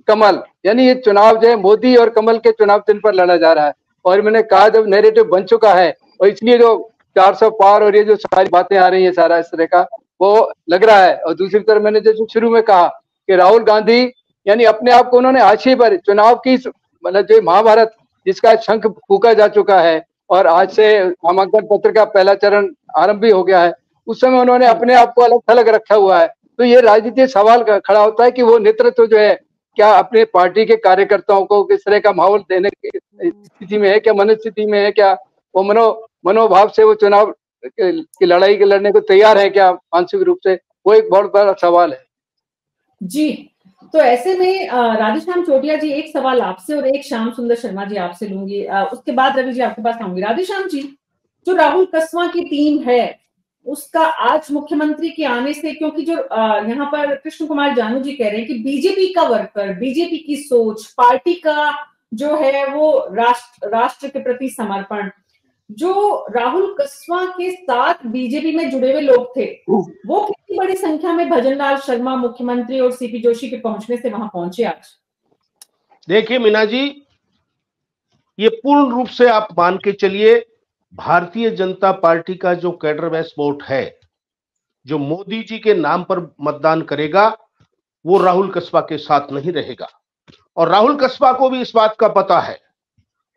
D: कमल, यानी ये चुनाव जो है मोदी और कमल के चुनाव चिन्ह पर लड़ा जा रहा है। और मैंने कहा जब नैरेटिव बन चुका है, और इसलिए जो 400 पार और ये जो सारी बातें आ रही है, सारा इस तरह का वो लग रहा है। और दूसरी तरफ मैंने जैसे शुरू में कहा कि राहुल गांधी यानी अपने आप को उन्होंने हाशिए पर, चुनाव की मतलब जो महाभारत जिसका शंख फूका जा चुका है और आज से नामांकन पत्र का पहला चरण आरंभ भी हो गया है, उस समय उन्होंने अपने आप को अलग थलग रखा हुआ है। तो ये राजनीतिक सवाल खड़ा होता है कि वो नेतृत्व जो है क्या अपने पार्टी के कार्यकर्ताओं को किस तरह का माहौल देने की स्थिति में है, क्या मनस्थिति में है, क्या वो मनोभाव से वो चुनाव की लड़ाई के लड़ने को तैयार है क्या मानसिक रूप से, वो एक बहुत बड़ा सवाल है।
A: जी, तो ऐसे में राधेश्याम चोटिया जी, एक सवाल आपसे और एक श्याम सुंदर शर्मा जी आपसे लूंगी, उसके बाद रवि जी आपके पास आऊंगी। राधेश्याम जी, जो राहुल कसवा की टीम है उसका आज मुख्यमंत्री के आने से, क्योंकि जो यहाँ पर कृष्ण कुमार जानू जी कह रहे हैं कि बीजेपी का वर्कर, बीजेपी की सोच, पार्टी का जो है वो राष्ट्र के प्रति समर्पण, जो राहुल कसवा के साथ बीजेपी में जुड़े हुए लोग थे वो कितनी बड़ी संख्या में भजन लाल शर्मा मुख्यमंत्री और सीपी जोशी के पहुंचने से वहां पहुंचे आज?
E: देखिए मीना जी, ये पूर्ण रूप से आप मान के चलिए भारतीय जनता पार्टी का जो कैडर बेस वोट है, जो मोदी जी के नाम पर मतदान करेगा, वो राहुल कसबा के साथ नहीं रहेगा। और राहुल कसबा को भी इस बात का पता है।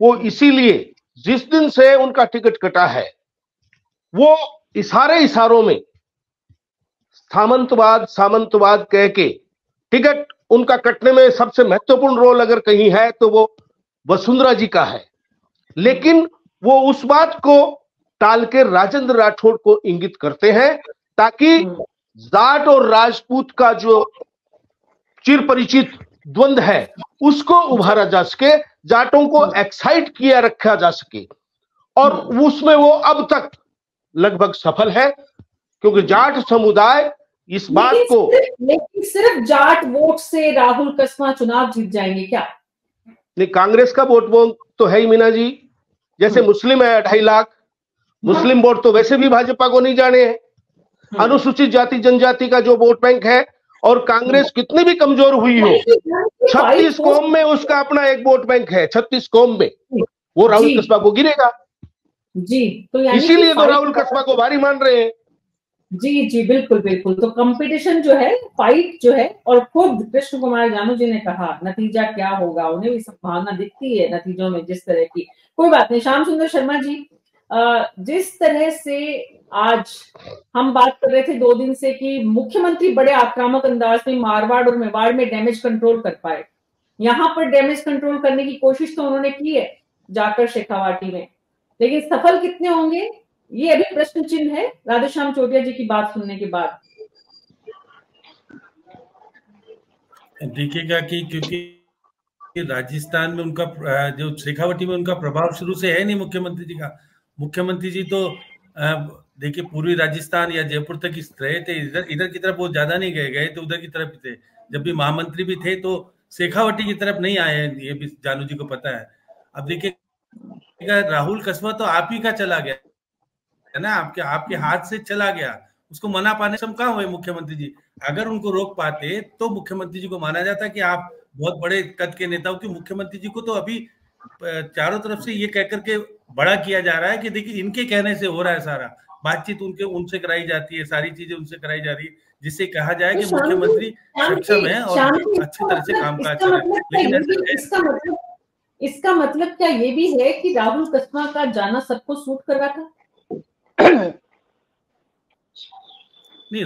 E: वो इसीलिए जिस दिन से उनका टिकट कटा है, वो इशारों में सामंतवाद कह के टिकट उनका कटने में सबसे महत्वपूर्ण रोल अगर कहीं है तो वो वसुंधरा जी का है। लेकिन वो उस बात को टाल के राजेंद्र राठौड़ को इंगित करते हैं ताकि जाट और राजपूत का जो चिर परिचित द्वंद्व है उसको उभारा जा सके, जाटों को एक्साइट किया रखा जा सके। और उसमें वो अब तक लगभग सफल है, क्योंकि जाट समुदाय इस बात को,
A: लेकिन सिर्फ जाट वोट से राहुल कसवा चुनाव जीत जाएंगे क्या?
E: नहीं, कांग्रेस का वोट तो है ही मीना जी। जैसे मुस्लिम है 2.5 लाख, मुस्लिम वोट तो वैसे भी भाजपा को नहीं जाने हैं। अनुसूचित जाति जनजाति का जो वोट बैंक है, और कांग्रेस कितनी भी कमजोर हुई हो, 36 कौम में उसका अपना एक वोट बैंक है, 36 कौम में वो राहुल कसबा को गिरेगा
A: जी। तो
E: इसीलिए तो राहुल कसबा को भारी मान रहे हैं।
A: जी जी, बिल्कुल बिल्कुल। तो कंपटीशन जो है, फाइट जो है, और खुद कृष्ण कुमार जानू जी ने कहा नतीजा क्या होगा, उन्हें भी संभावना दिखती है नतीजों में जिस तरह की। कोई बात नहीं। श्याम सुंदर शर्मा जी, जिस तरह से आज हम बात कर रहे थे 2 दिन से कि मुख्यमंत्री बड़े आक्रामक अंदाज में मारवाड़ और मेवाड़ में डैमेज कंट्रोल कर पाए, यहाँ पर डैमेज कंट्रोल करने की कोशिश तो उन्होंने की है जाकर शेखावाटी में, लेकिन सफल कितने होंगे ये अभी प्रश्न चिन्ह है राधेश्याम चोटिया जी की बात सुनने के बाद।
G: देखिएगा कि क्योंकि राजस्थान में उनका जो शेखावटी में उनका प्रभाव शुरू से है नहीं मुख्यमंत्री जी का। मुख्यमंत्री जी तो देखिए पूर्वी राजस्थान या जयपुर तक रहे थे, इधर की तरफ बहुत ज्यादा नहीं गए तो उधर की तरफ थे। जब भी महामंत्री भी थे तो शेखावटी की तरफ नहीं आए, ये भी जानू जी को पता है। अब देखिए राहुल कसबा तो आप ही का चला गया है ना, आपके हाथ से चला गया, उसको मना पाने से हम कहाँ हुए मुख्यमंत्री जी। अगर उनको रोक पाते तो मुख्यमंत्री जी को माना जाता कि आप बहुत बड़े कद के नेता हो। कि मुख्यमंत्री जी को तो अभी चारों तरफ से ये कहकर के बड़ा किया जा रहा है कि देखिए इनके कहने से हो रहा है, सारा बातचीत उनसे कराई जाती है, सारी चीजें उनसे कराई जा रही है, जिससे कहा जाए कि मुख्यमंत्री सक्षम है और अच्छी तरह से कामकाज कर रहे हैं। लेकिन
A: इसका मतलब क्या ये भी है कि राहुल कसबा का जाना सबको सूट कर रहा था?
G: नहीं,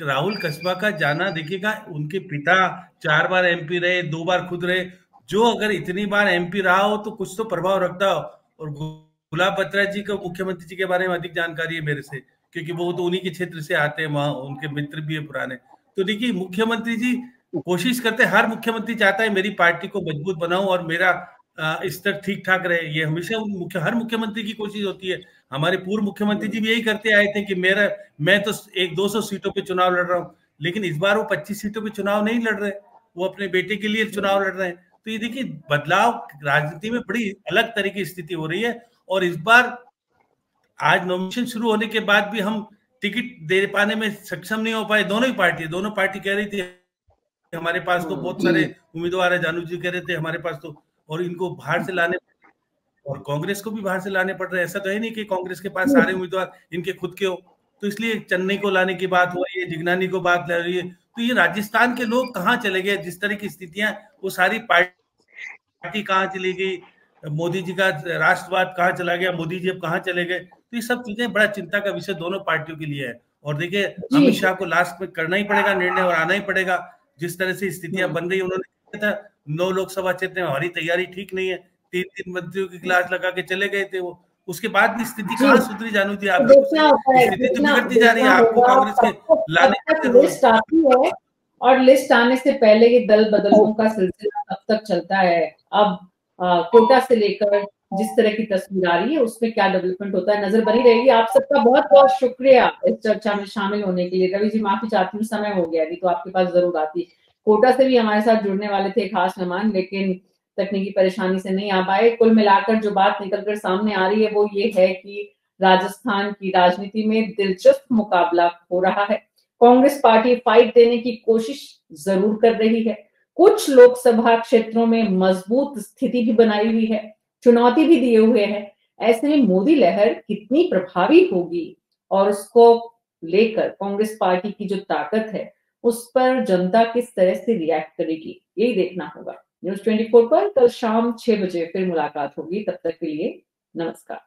G: राहुल कसबा का जाना देखिएगा, उनके पिता 4 बार एमपी रहे, 2 बार खुद रहे। जो अगर इतनी बार एमपी रहा हो तो कुछ तो प्रभाव रखता हो। और गुलाब बत्रा जी को मुख्यमंत्री जी के बारे में अधिक जानकारी है मेरे से, क्योंकि वो तो उन्हीं के क्षेत्र से आते हैं, वहां उनके मित्र भी है पुराने। तो देखिए मुख्यमंत्री जी कोशिश करते, हर मुख्यमंत्री चाहता है मेरी पार्टी को मजबूत बनाऊं और मेरा स्तर ठीक ठाक रहे। ये हमेशा हर मुख्यमंत्री की कोशिश होती है। हमारे पूर्व मुख्यमंत्री जी भी यही करते आए थे कि मैं तो 200 सीटों पे चुनाव लड़ रहा हूँ, लेकिन इस बार वो 25 सीटों पे चुनाव नहीं लड़ रहे, वो अपने बेटे के लिए चुनाव लड़ रहे हैं। तो ये देखिए बदलाव राजनीति में बड़ी अलग तरह की स्थिति हो रही है। और इस बार आज नॉमिनेशन शुरू होने के बाद भी हम टिकट दे पाने में सक्षम नहीं हो पाए। दोनों पार्टी कह रही थी हमारे पास तो बहुत सारे उम्मीदवार है, जानू जी कह रहे थे हमारे पास तो, और इनको बाहर से लाने, और कांग्रेस को भी बाहर से लाने पड़ रहे हैं। ऐसा तो है नहीं कि कांग्रेस के पास सारे उम्मीदवार इनके खुद के हो। तो इसलिए चेन्नई को लाने की बात हो रही है, जिगनानी को बात ले रही है। तो ये राजस्थान के लोग कहाँ चले गए? जिस तरह की स्थितियां वो सारी पार्टी पार्टी कहाँ चली गई, मोदी जी का राष्ट्रवाद कहाँ चला गया, मोदी जी अब कहाँ चले गए। तो ये सब चीजें बड़ा चिंता का विषय दोनों पार्टियों के लिए है। और देखिए अमित शाह को लास्ट में करना ही पड़ेगा निर्णय और आना ही पड़ेगा। जिस तरह से स्थितियां बन रही, उन्होंने कहा था 9 लोकसभा क्षेत्र में हमारी तैयारी ठीक नहीं है, 3 मंत्रियों की क्लास लगा के चले गए थे वो, उसके बाद भी स्थिति कहाँ सुधरी जानू थी। आप स्थिति तो बिगड़ती जा रही है, आपको कांग्रेस के लाने
A: लिस्ट आती है और लिस्ट आने से पहले ये दल बदलने का सिलसिला तब तक चलता है। अब कोटा से लेकर जिस तरह की तस्वीर आ रही है उसमें क्या डेवलपमेंट होता है नजर बनी रहेगी। आप सबका बहुत बहुत शुक्रिया इस चर्चा में शामिल होने के लिए। रवि जी माफी चाहती हूँ, समय हो गया, अभी तो आपके पास जरूर आती। कोटा से भी हमारे साथ जुड़ने वाले थे खास मेहमान, लेकिन तकनीकी परेशानी से नहीं आ पाए। कुल मिलाकर जो बात निकलकर सामने आ रही है वो ये है कि राजस्थान की राजनीति में दिलचस्प मुकाबला हो रहा है। कांग्रेस पार्टी फाइट देने की कोशिश जरूर कर रही है, कुछ लोकसभा क्षेत्रों में मजबूत स्थिति भी बनाई हुई है, चुनौती भी दिए हुए है। ऐसे में मोदी लहर कितनी प्रभावी होगी और उसको लेकर कांग्रेस पार्टी की जो ताकत है उस पर जनता किस तरह से रिएक्ट करेगी, यही देखना होगा। न्यूज़ 24 पर कल शाम 6 बजे फिर मुलाकात होगी। तब तक के लिए नमस्कार।